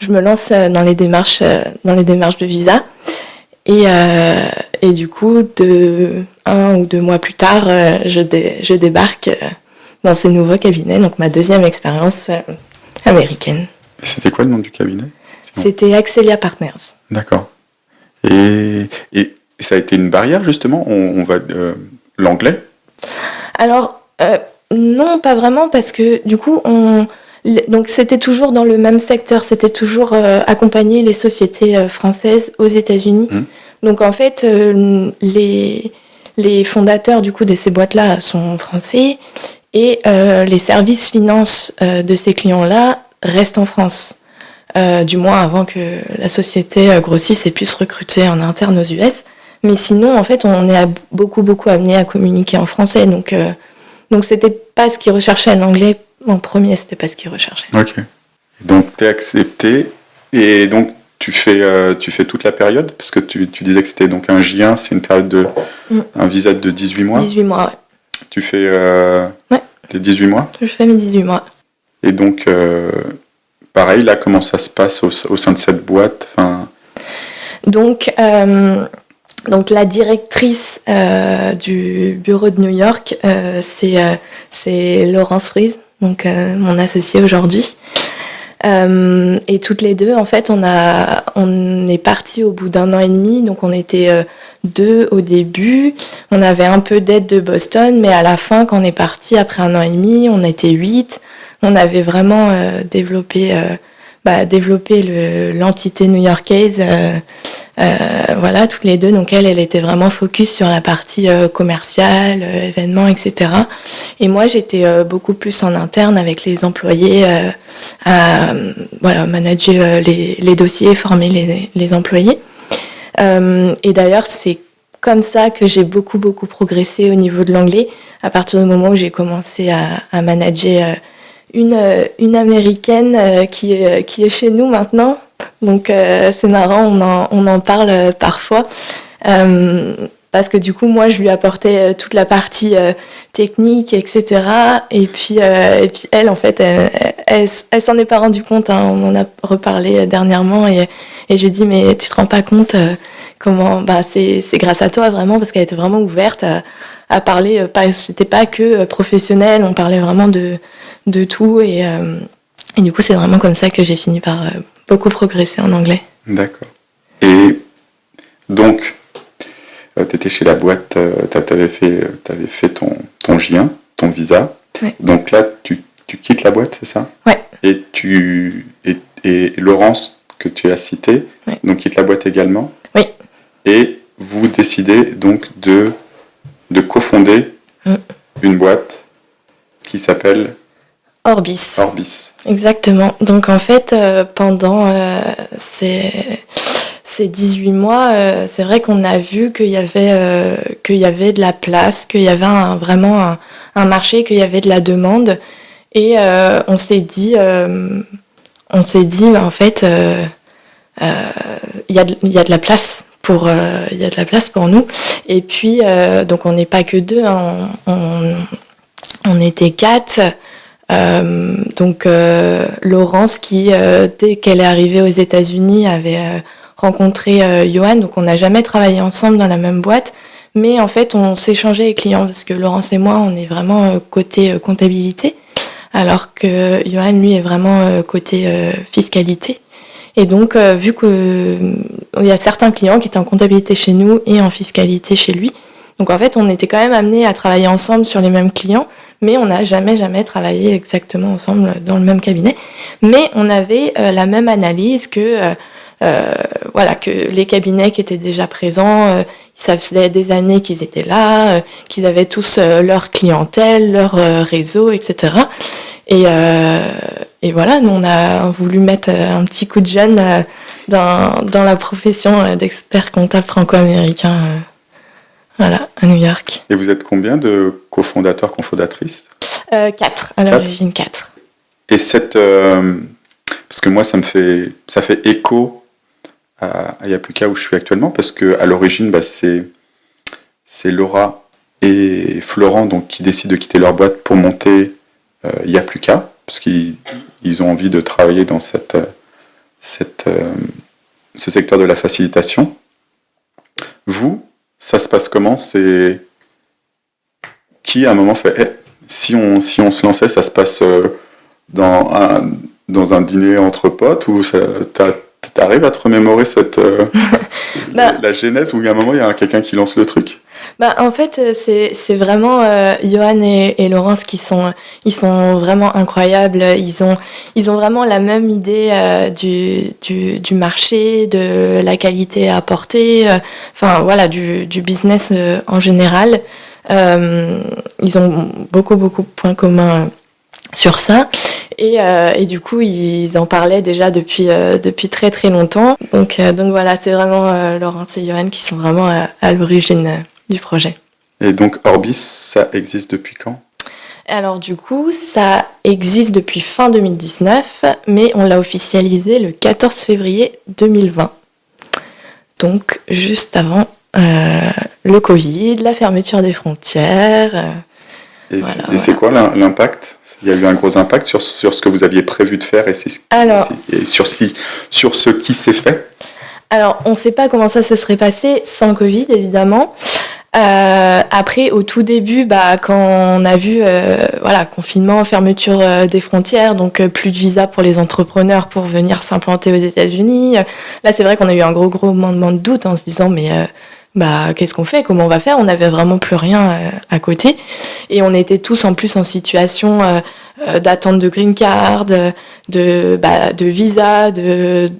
me lance dans les démarches de visa et du coup 1 ou 2 mois plus tard je débarque dans ces nouveaux cabinets. Donc ma deuxième expérience américaine. Et c'était quoi le nom du cabinet? C'était Axelia Partners. D'accord. Et ça a été une barrière justement, on va l'anglais? Alors non, pas vraiment, parce que du coup donc c'était toujours dans le même secteur, c'était toujours accompagner les sociétés françaises aux États-Unis. Donc en fait les fondateurs du coup de ces boîtes-là sont français et les services finances de ces clients-là restent en France. Du moins avant que la société grossisse et puisse recruter en interne aux US. Mais sinon, en fait, on est beaucoup amené à communiquer en français. Donc c'était pas ce qu'ils recherchaient. L'anglais, en premier, c'était pas ce qu'ils recherchaient. Ok. Donc, t'es accepté. Et donc, tu fais toute la période? Parce que tu disais que c'était donc un J1, c'est une période un visa de 18 mois? 18 mois, ouais. Tu fais tes 18 mois? Je fais mes 18 mois. Et donc... pareil, là, comment ça se passe au sein de cette boîte? Donc la directrice du bureau de New York, c'est Laurence Ruiz, donc mon associée aujourd'hui. Et toutes les deux, en fait, on est partis au bout d'1 an et demi, donc on était 2 au début. On avait un peu d'aide de Boston, mais à la fin, quand on est parti après 1 an et demi, on était 8. On avait vraiment développé l'entité new-yorkaise, voilà, toutes les deux. Donc elle était vraiment focus sur la partie commerciale, événements, etc. Et moi, j'étais beaucoup plus en interne avec les employés, à manager les dossiers, former les employés. Et d'ailleurs, c'est comme ça que j'ai beaucoup progressé au niveau de l'anglais, à partir du moment où j'ai commencé à manager une américaine qui est chez nous maintenant. Donc c'est marrant, on en parle parfois. Parce que du coup, moi, je lui apportais toute la partie technique, etc. Et puis elle, en fait, elle s'en est pas rendue compte. Hein. On en a reparlé dernièrement et je lui ai dit, mais tu te rends pas compte comment... c'est grâce à toi, vraiment, parce qu'elle était vraiment ouverte à parler. C'était pas que professionnel, on parlait vraiment de tout. Et du coup, c'est vraiment comme ça que j'ai fini par beaucoup progresser en anglais. D'accord. Et donc... tu étais chez la boîte, t'avais fait ton J1, ton visa. Ouais. Donc là, tu quittes la boîte, c'est ça? Ouais. Et Laurence, que tu as citée, ouais. Donc quitte la boîte également. Oui. Et vous décidez donc de cofonder une boîte qui s'appelle Orbis. Orbis. Exactement. Donc en fait, pendant ces 18 mois, c'est vrai qu'on a vu qu'il y avait de la place, qu'il y avait vraiment un marché, qu'il y avait de la demande. Et on s'est dit, en fait, il y a de la place pour nous. Et puis, donc on n'est pas que 2, hein, on était 4. Donc Laurence qui, dès qu'elle est arrivée aux États-Unis, avait rencontré Johan. Donc on n'a jamais travaillé ensemble dans la même boîte, mais en fait on s'échangeait les clients parce que Laurence et moi on est vraiment côté comptabilité, alors que Johan lui est vraiment côté fiscalité. Et donc vu que il y a certains clients qui étaient en comptabilité chez nous et en fiscalité chez lui, donc en fait on était quand même amenés à travailler ensemble sur les mêmes clients, mais on n'a jamais travaillé exactement ensemble dans le même cabinet. Mais on avait la même analyse que les cabinets qui étaient déjà présents, ça faisait des années qu'ils étaient là, qu'ils avaient tous leur clientèle, leur réseau, etc. Et voilà, nous on a voulu mettre un petit coup de jeune dans la profession d'expert comptable franco-américain. Voilà, à New York. Et vous êtes combien de cofondateurs, cofondatrices? 4, à l'origine 4. Et parce que moi ça fait écho à Yapluka où je suis actuellement, parce que à l'origine c'est Laura et Florent donc qui décident de quitter leur boîte pour monter Yapluka, parce qu'ils ont envie de travailler dans ce secteur de la facilitation. Vous, ça se passe comment? C'est qui à un moment fait Si on se lançait, ça se passe dans un dîner entre potes ou t'arrives à te remémorer la genèse où il y a un moment, il y a quelqu'un qui lance le truc? En fait, c'est vraiment Johan et Laurence ils sont vraiment incroyables. Ils ont vraiment la même idée du marché, de la qualité à apporter, enfin voilà, du business en général. Ils ont beaucoup de points communs sur ça. Et du coup, ils en parlaient déjà depuis très très longtemps. Donc voilà, c'est vraiment Laurence et Johan qui sont vraiment à l'origine du projet. Et donc Orbis, ça existe depuis quand? Alors du coup, ça existe depuis fin 2019, mais on l'a officialisé le 14 février 2020. Donc juste avant le Covid, la fermeture des frontières. Et c'est quoi l'impact? Il y a eu un gros impact sur ce que vous aviez prévu de faire et sur ce qui s'est fait? Alors, on ne sait pas comment ça se serait passé sans le Covid, évidemment. Après, au tout début, quand on a vu confinement, fermeture des frontières, donc plus de visa pour les entrepreneurs pour venir s'implanter aux États-Unis. Là, c'est vrai qu'on a eu un gros moment de doute en se disant mais qu'est-ce qu'on fait? Comment on va faire? On n'avait vraiment plus rien à côté. Et on était tous en plus en situation d'attente de green card, de visa, de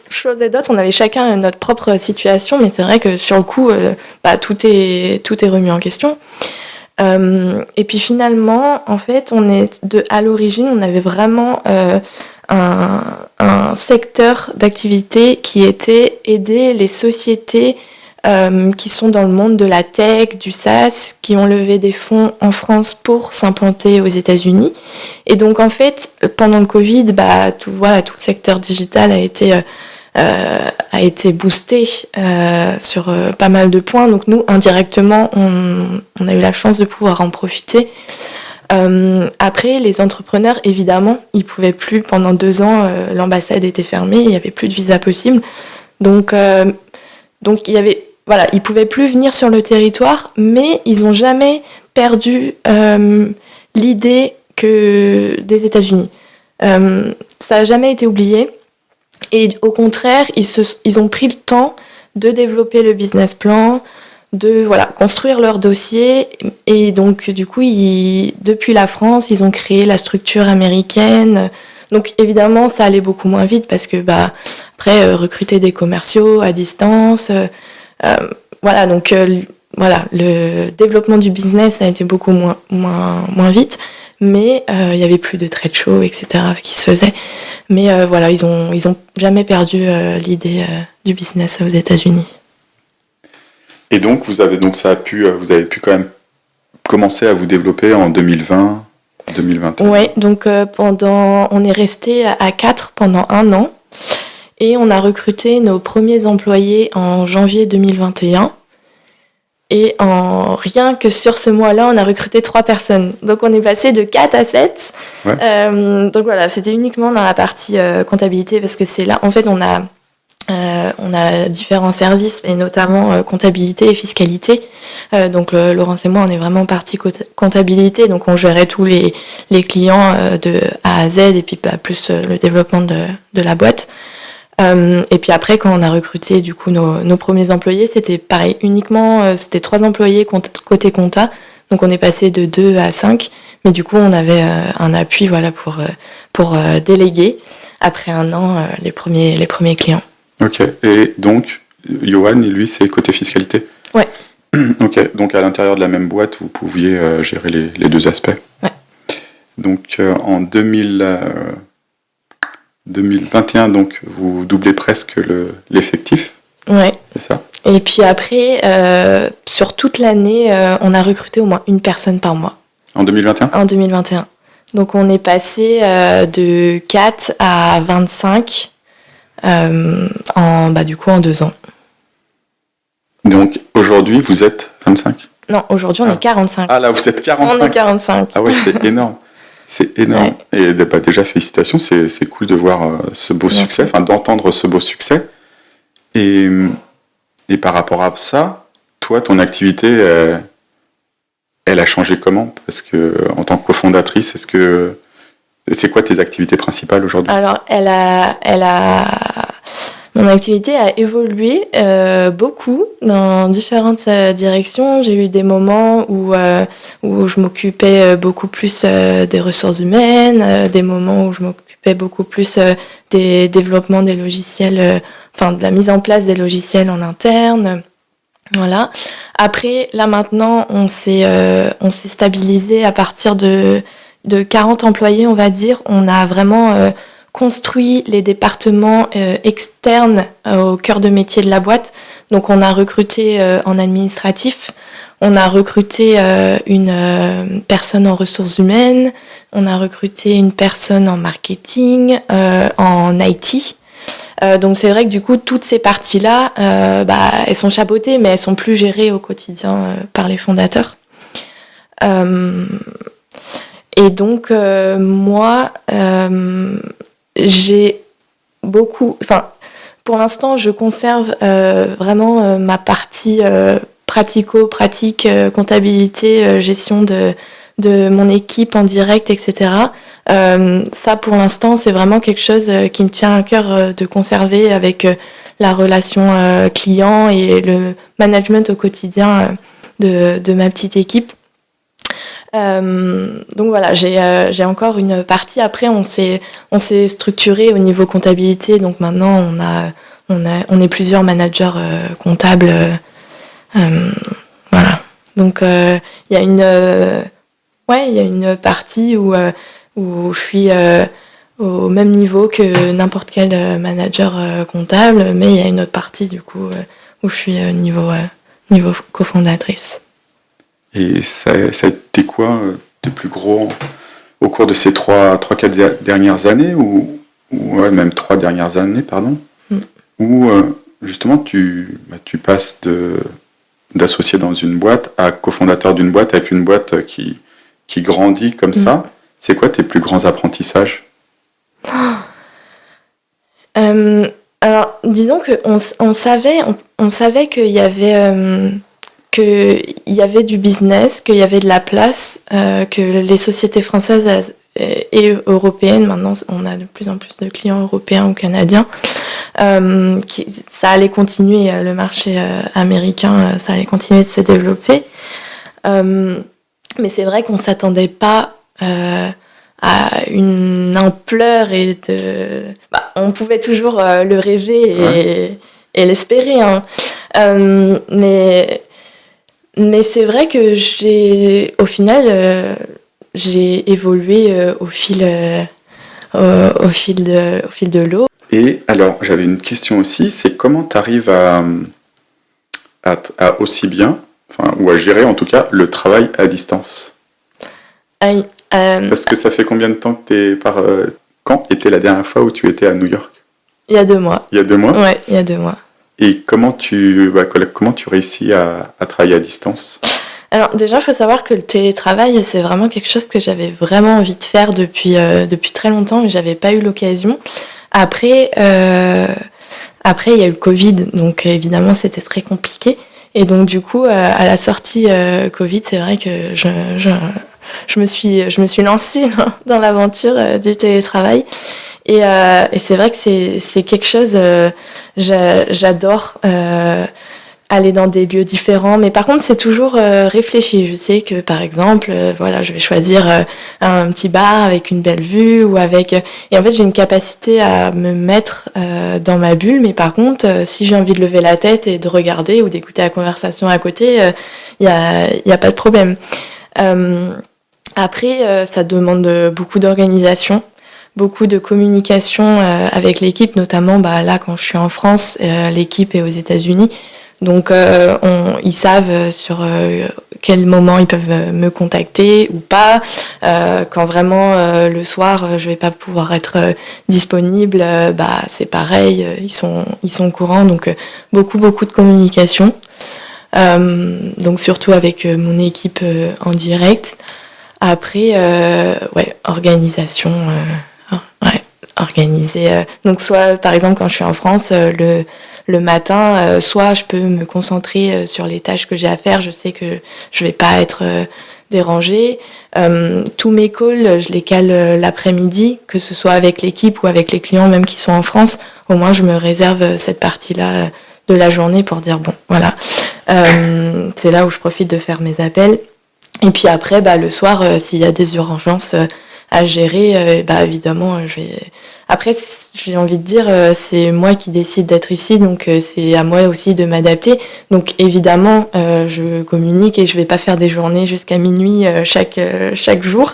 choses et d'autres. On avait chacun notre propre situation, mais c'est vrai que sur le coup, tout est remis en question. Et puis finalement, en fait, à l'origine, on avait vraiment un secteur d'activité qui était aider les sociétés qui sont dans le monde de la tech, du SaaS, qui ont levé des fonds en France pour s'implanter aux États-Unis. Et donc en fait, pendant le Covid, tout le secteur digital a été boosté sur pas mal de points. Donc nous, indirectement, on a eu la chance de pouvoir en profiter. Après, les entrepreneurs, évidemment, ils pouvaient plus, pendant 2 ans, l'ambassade était fermée, il n'y avait plus de visa possible. Donc il y avait, ils pouvaient plus venir sur le territoire, mais ils n'ont jamais perdu l'idée des États-Unis. Ça n'a jamais été oublié. Et au contraire, ils ont pris le temps de développer le business plan, de construire leur dossier. Et donc, du coup, depuis la France, ils ont créé la structure américaine. Donc, évidemment, ça allait beaucoup moins vite parce que, après, recruter des commerciaux à distance. Le développement du business a été beaucoup moins vite. Mais il y avait plus de trade show, etc. qui se faisaient. Mais ils ont jamais perdu l'idée du business aux États-Unis. Et donc vous avez pu quand même commencer à vous développer en 2020, 2021. Oui, donc on est resté à 4 pendant 1 an et on a recruté nos premiers employés en janvier 2021. Et rien que sur ce mois-là, on a recruté 3 personnes. Donc on est passé de 4 à 7. Ouais. Donc voilà, c'était uniquement dans la partie comptabilité parce que c'est là, en fait, on a différents services, et notamment comptabilité et fiscalité. Donc Laurence et moi, on est vraiment partie comptabilité, donc on gérait tous les clients de A à Z et puis plus le développement de la boîte. Et puis après, quand on a recruté du coup nos premiers employés, c'était pareil, uniquement c'était 3 employés côté compta, donc on est passé de 2 à 5, mais du coup on avait un appui pour déléguer après 1 an les premiers clients. Ok, et donc Johan, lui, c'est côté fiscalité? Ouais. Ok, donc à l'intérieur de la même boîte, vous pouviez gérer les 2 aspects. Ouais. Donc en 2021, donc vous doublez presque l'effectif. Ouais. C'est ça. Et puis après, sur toute l'année, on a recruté au moins 1 personne par mois. En 2021? En 2021. Donc on est passé de 4 à 25 en 2 ans. Donc aujourd'hui, vous êtes 25? Non, aujourd'hui on est 45. Ah là, vous êtes 45? On est 45. Ah ouais, c'est énorme. C'est énorme. Ouais. Et déjà, félicitations, c'est cool de voir ce beau succès, d'entendre ce beau succès. Et par rapport à ça, toi, ton activité, elle a changé comment? Parce que en tant que cofondatrice, c'est quoi tes activités principales aujourd'hui? Alors, mon activité a évolué beaucoup dans différentes directions. J'ai eu des moments où je m'occupais beaucoup plus des ressources humaines, des moments où je m'occupais beaucoup plus des développements des logiciels, de la mise en place des logiciels en interne. Voilà. Après, là maintenant, on s'est stabilisé à partir de 40 employés, on va dire. On a vraiment construit les départements externes au cœur de métier de la boîte. Donc, on a recruté en administratif, on a recruté une personne en ressources humaines, on a recruté une personne en marketing, en IT. Donc c'est vrai que du coup toutes ces parties-là, elles sont chapeautées, mais elles sont plus gérées au quotidien par les fondateurs. Et donc moi, j'ai beaucoup, pour l'instant je conserve vraiment ma partie pratico-pratique, comptabilité, gestion de mon équipe en direct, etc. Ça, pour l'instant, c'est vraiment quelque chose qui me tient à cœur de conserver avec la relation client et le management au quotidien de ma petite équipe. Donc voilà, j'ai encore une partie. Après, on s'est structuré au niveau comptabilité. Donc maintenant, on est plusieurs managers comptables. Voilà. Donc il y a une partie où je suis au même niveau que n'importe quel manager comptable, mais il y a une autre partie du coup où je suis niveau cofondatrice. Et ça a été quoi tes plus gros au cours de ces 3-4 dernières années ou même 3 dernières années, pardon, où justement tu passes d'associé dans une boîte à cofondateur d'une boîte avec une boîte qui grandit comme ça. C'est quoi tes plus grands apprentissages? Alors, disons qu'on savait qu'il y avait du business, qu'il y avait de la place, que les sociétés françaises et européennes, maintenant on a de plus en plus de clients européens ou canadiens, ça allait continuer, le marché américain, ça allait continuer de se développer. Mais c'est vrai qu'on ne s'attendait pas à une ampleur et on pouvait toujours le rêver et l'espérer. Hein. Mais c'est vrai que au final, j'ai évolué au fil de l'eau. Et alors, j'avais une question aussi, c'est comment tu arrives à aussi bien, ou à gérer en tout cas, le travail à distance? Parce que ça fait combien de temps que t'es quand était la dernière fois où tu étais à New York? Il y a 2 mois. Il y a 2 mois? Ouais, il y a 2 mois. Et comment tu réussis à travailler à distance? Alors déjà, il faut savoir que le télétravail, c'est vraiment quelque chose que j'avais vraiment envie de faire depuis très longtemps, mais j'avais pas eu l'occasion. Après, il y a eu le Covid, donc évidemment, c'était très compliqué. Et donc du coup, à la sortie Covid, c'est vrai que je me suis lancée dans l'aventure du télétravail. Et c'est vrai que c'est quelque chose, j'adore aller dans des lieux différents, mais par contre c'est toujours réfléchi. Je sais que par exemple, je vais choisir un petit bar avec une belle vue ou et en fait j'ai une capacité à me mettre dans ma bulle, mais par contre si j'ai envie de lever la tête et de regarder ou d'écouter la conversation à côté, y a pas de problème. Après ça demande beaucoup d'organisation, beaucoup de communication avec l'équipe, notamment là quand je suis en France, l'équipe est aux États-Unis. Donc ils savent sur quel moment ils peuvent me contacter ou pas. Quand vraiment le soir je vais pas pouvoir être disponible, c'est pareil, ils sont au courant. Donc beaucoup de communication. Donc surtout avec mon équipe en direct. Après organisation, organiser. Donc soit par exemple quand je suis en France le matin, soit je peux me concentrer sur les tâches que j'ai à faire. Je sais que je vais pas être déranger. Tous mes calls, je les cale l'après-midi, que ce soit avec l'équipe ou avec les clients même qui sont en France. Au moins, je me réserve cette partie-là de la journée pour dire bon, voilà. C'est là où je profite de faire mes appels. Et puis après, le soir, s'il y a des urgences à gérer, évidemment, Après, j'ai envie de dire, c'est moi qui décide d'être ici, donc c'est à moi aussi de m'adapter. Donc évidemment, je communique et je vais pas faire des journées jusqu'à minuit chaque jour,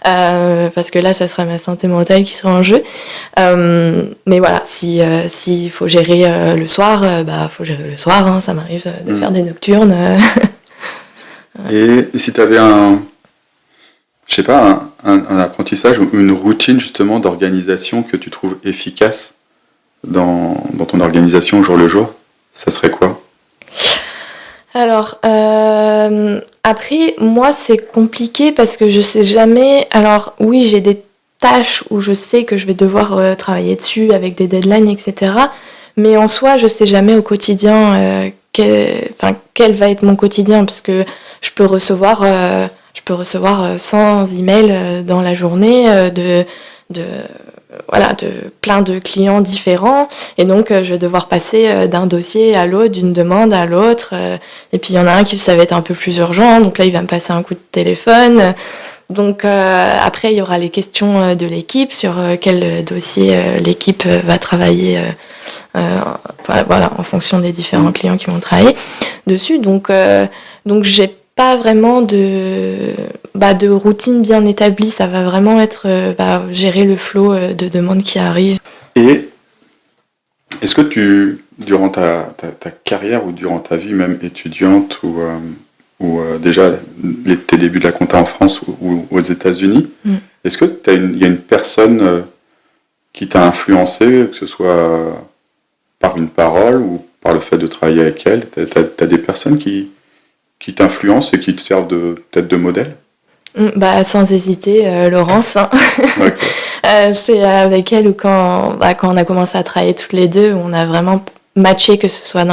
parce que là, ça sera ma santé mentale qui sera en jeu. Mais voilà, s'il faut gérer le soir, faut gérer le soir. Hein, ça m'arrive de faire des nocturnes. Et si tu avais un apprentissage ou une routine justement d'organisation que tu trouves efficace dans ton organisation au jour le jour, ça serait quoi ? Alors, après, moi, c'est compliqué parce que je sais jamais... Alors, oui, j'ai des tâches où je sais que je vais devoir travailler dessus avec des deadlines, etc. Mais en soi, je sais jamais au quotidien quel va être mon quotidien, parce que je peux recevoir 100 emails dans la journée de plein de clients différents, et donc je vais devoir passer d'un dossier à l'autre, d'une demande à l'autre, et puis il y en a un qui ça va être un peu plus urgent, donc là il va me passer un coup de téléphone. Donc après il y aura les questions de l'équipe sur quel dossier l'équipe va travailler en fonction des différents clients qui vont travailler dessus. Donc j'ai pas vraiment de routine bien établie, ça va vraiment être gérer le flot de demandes qui arrivent. Et est-ce que durant ta carrière ou durant ta vie même étudiante ou déjà tes débuts de la compta en France ou aux États-Unis, est-ce que il y a une personne qui t'a influencé, que ce soit par une parole ou par le fait de travailler avec elle? T'as des personnes qui t'influencent et qui te servent peut-être de modèle? Sans hésiter, Laurence. Hein. Okay. C'est avec elle où quand on a commencé à travailler toutes les deux, on a vraiment matché, que ce soit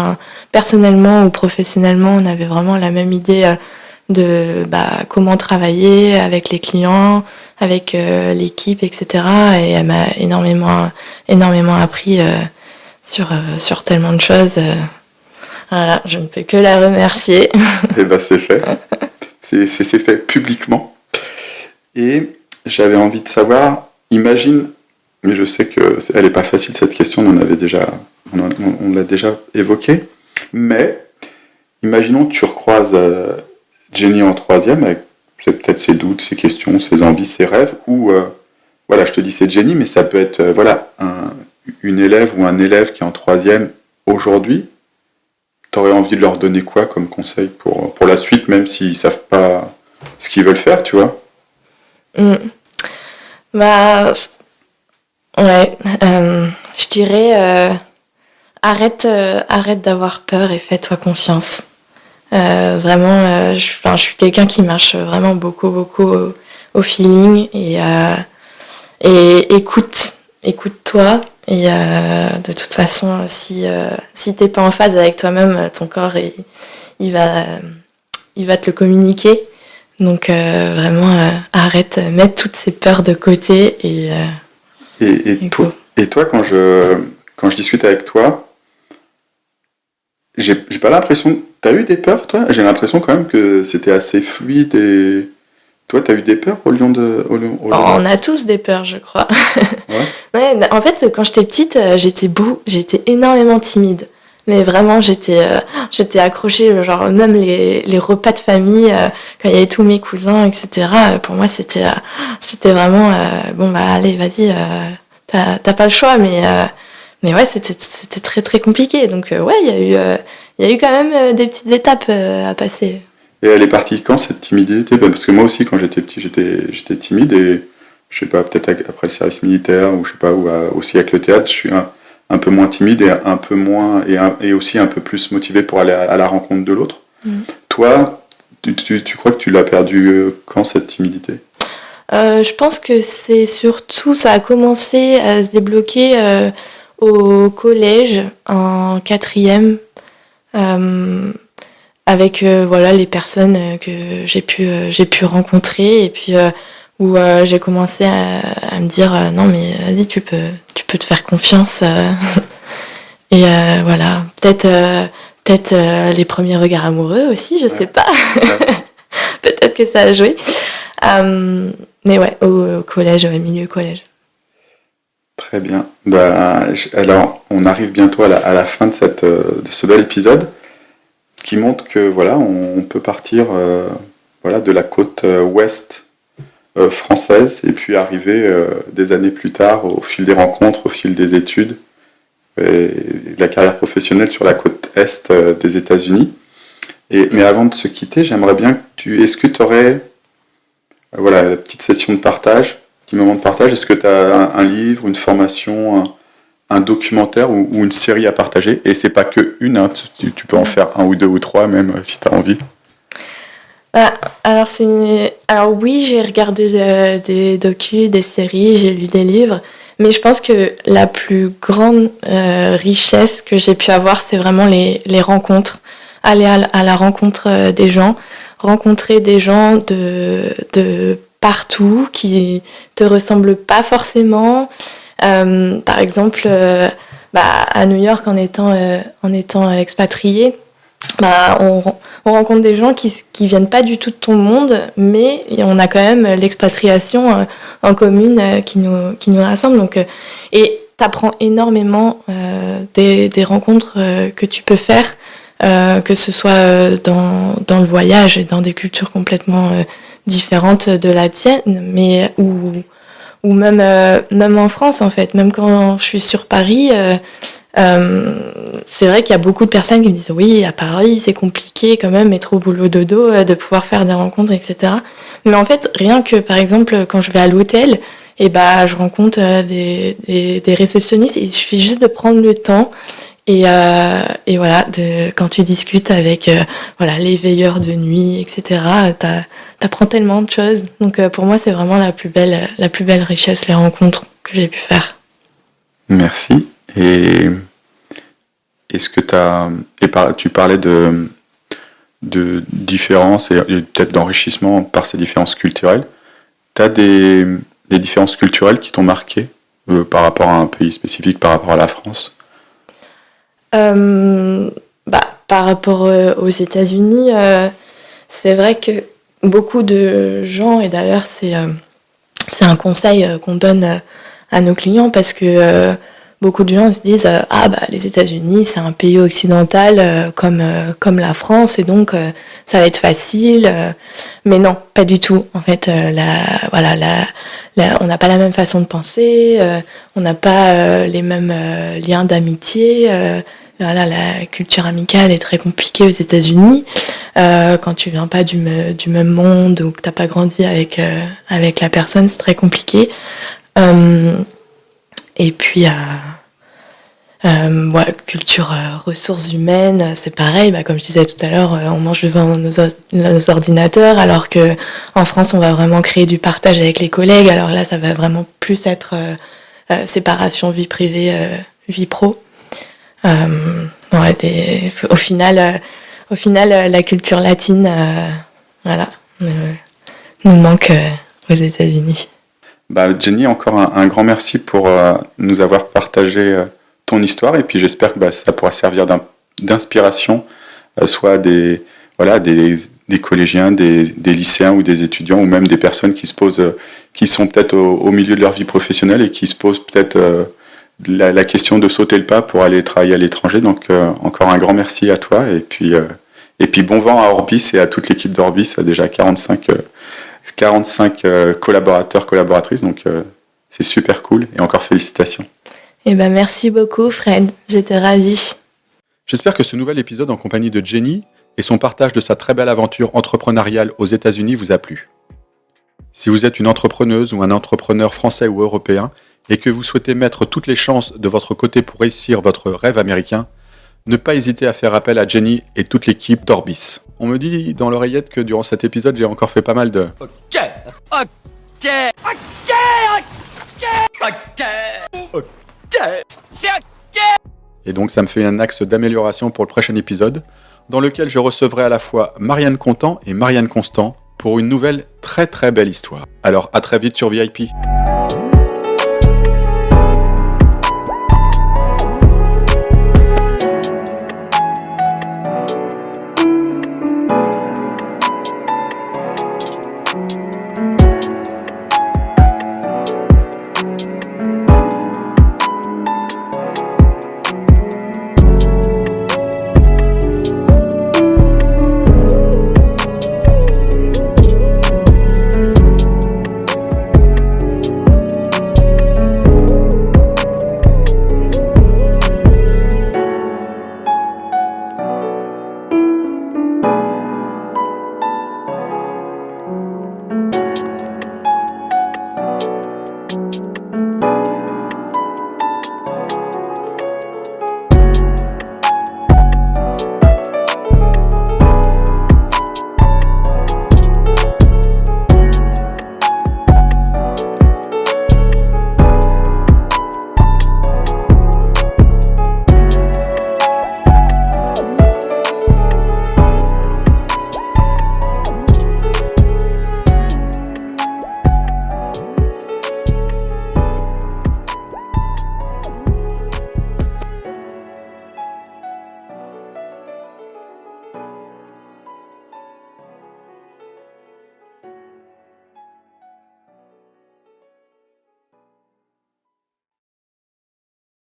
personnellement ou professionnellement, on avait vraiment la même idée de comment travailler avec les clients, avec l'équipe, etc. Et elle m'a énormément appris sur tellement de choses. Voilà, je ne peux que la remercier. Et c'est fait. C'est fait publiquement. Et j'avais envie de savoir, imagine, mais je sais qu'elle n'est pas facile cette question, on l'a déjà évoqué, mais imaginons que tu recroises Jenny en troisième, avec peut-être ses doutes, ses questions, ses envies, ses rêves, ou, je te dis c'est Jenny, mais ça peut être une élève ou un élève qui est en troisième aujourd'hui. T'aurais envie de leur donner quoi comme conseil pour la suite, même s'ils savent pas ce qu'ils veulent faire, tu vois? Je dirais arrête d'avoir peur et fais-toi confiance. Vraiment, je suis quelqu'un qui marche vraiment beaucoup au feeling et écoute-toi. Et de toute façon, si t'es pas en phase avec toi-même, ton corps il va te le communiquer. Donc vraiment arrête, mets toutes ces peurs de côté et toi quand je discute avec toi, j'ai pas l'impression. T'as eu des peurs, toi? J'ai l'impression quand même que c'était assez fluide. Et toi, t'as eu des peurs au Lyon de... On a tous des peurs, je crois. Ouais, en fait, quand j'étais petite, j'étais énormément timide. Mais vraiment, j'étais accrochée, genre même les repas de famille, quand il y avait tous mes cousins, etc. Pour moi, c'était vraiment allez, vas-y, t'as pas le choix, mais ouais, c'était très très compliqué. Donc il y a eu quand même des petites étapes à passer. Et elle est partie quand, cette timidité? Parce que moi aussi, quand j'étais petit, j'étais timide, et je sais pas, peut-être après le service militaire, ou je sais pas, ou aussi avec le théâtre, je suis un peu moins timide et un peu moins, et aussi un peu plus motivé pour aller à la rencontre de l'autre. Toi, tu crois que tu l'as perdu quand, cette timidité? Je pense que ça a commencé à se débloquer au collège, en 4e. avec voilà les personnes que j'ai pu rencontrer et puis où j'ai commencé à me dire non mais vas-y tu peux te faire confiance et voilà peut-être les premiers regards amoureux aussi je sais pas peut-être que ça a joué mais ouais au collège milieu collège. Très bien. Alors, on arrive bientôt à la fin de ce bel épisode qui montre que voilà, on peut partir voilà, de la côte ouest française et puis arriver des années plus tard au fil des rencontres, au fil des études et de la carrière professionnelle sur la côte est des États-Unis. Mais avant de se quitter, j'aimerais bien que est-ce que tu aurais voilà, la petite session de partage, petit moment de partage, est-ce que tu as un livre, une formation, un documentaire ou une série à partager? Et c'est pas que une, hein, tu peux en faire un ou deux ou trois même si tu as envie. Alors oui, j'ai regardé des docus, des séries, j'ai lu des livres, mais je pense que la plus grande richesse que j'ai pu avoir, c'est vraiment les rencontres. Aller à la rencontre des gens, rencontrer des gens de partout qui te ressemblent pas forcément. Par exemple, à New York, en étant expatrié, on rencontre des gens qui viennent pas du tout de ton monde, mais on a quand même l'expatriation en commune qui nous rassemble. Donc, et t'apprends énormément des rencontres que tu peux faire, que ce soit dans le voyage et dans des cultures complètement différentes de la tienne, mais ou même en France en fait. Même quand je suis sur Paris, c'est vrai qu'il y a beaucoup de personnes qui me disent oui, à Paris c'est compliqué quand même, métro boulot dodo, de pouvoir faire des rencontres, etc. Mais en fait, rien que par exemple quand je vais à l'hôtel, et je rencontre des réceptionnistes et il suffit juste de prendre le temps et voilà, quand tu discutes avec voilà, les veilleurs de nuit, etc., t'apprends tellement de choses. Donc pour moi, c'est vraiment la plus belle richesse, les rencontres que j'ai pu faire. Merci. Et est-ce que tu parlais de différences et peut-être d'enrichissement par ces différences culturelles. Tu as des différences culturelles qui t'ont marqué par rapport à un pays spécifique, par rapport à la France? Par rapport aux États-Unis, c'est vrai que beaucoup de gens, et d'ailleurs c'est un conseil qu'on donne à nos clients, parce que beaucoup de gens se disent les États-Unis c'est un pays occidental comme la France et donc ça va être facile, mais non, pas du tout. En fait, on n'a pas la même façon de penser, on n'a pas les mêmes liens d'amitié. La culture amicale est très compliquée aux États-Unis. Quand tu viens pas du même monde ou que t'as pas grandi avec la personne, c'est très compliqué. Et puis culture ressources humaines, c'est pareil. Comme je disais tout à l'heure, on mange devant nos ordinateurs, alors que en France, on va vraiment créer du partage avec les collègues. Alors là, ça va vraiment plus être séparation vie privée, vie pro. Au final, la culture latine, nous manque aux États-Unis. Jenny, encore un grand merci pour nous avoir partagé ton histoire, et puis j'espère que ça pourra servir d'inspiration, soit des collégiens, des lycéens ou des étudiants, ou même des personnes qui sont peut-être au milieu de leur vie professionnelle et qui se posent peut-être la question de sauter le pas pour aller travailler à l'étranger. Donc encore un grand merci à toi, et puis bon vent à Orbis et à toute l'équipe d'Orbis, déjà 45 collaborateurs, collaboratrices, donc c'est super cool, et encore félicitations. Merci beaucoup Fred, j'étais ravie. J'espère que ce nouvel épisode en compagnie de Jenny et son partage de sa très belle aventure entrepreneuriale aux États-Unis vous a plu. Si vous êtes une entrepreneuse ou un entrepreneur français ou européen et que vous souhaitez mettre toutes les chances de votre côté pour réussir votre rêve américain, ne pas hésiter à faire appel à Jenny et toute l'équipe d'Orbis. On me dit dans l'oreillette que durant cet épisode, j'ai encore fait pas mal de... Ok. C'est ok. Et donc ça me fait un axe d'amélioration pour le prochain épisode. dans lequel je recevrai à la fois Marianne Contant et Marianne Constant pour une nouvelle très très belle histoire. Alors à très vite sur VIP.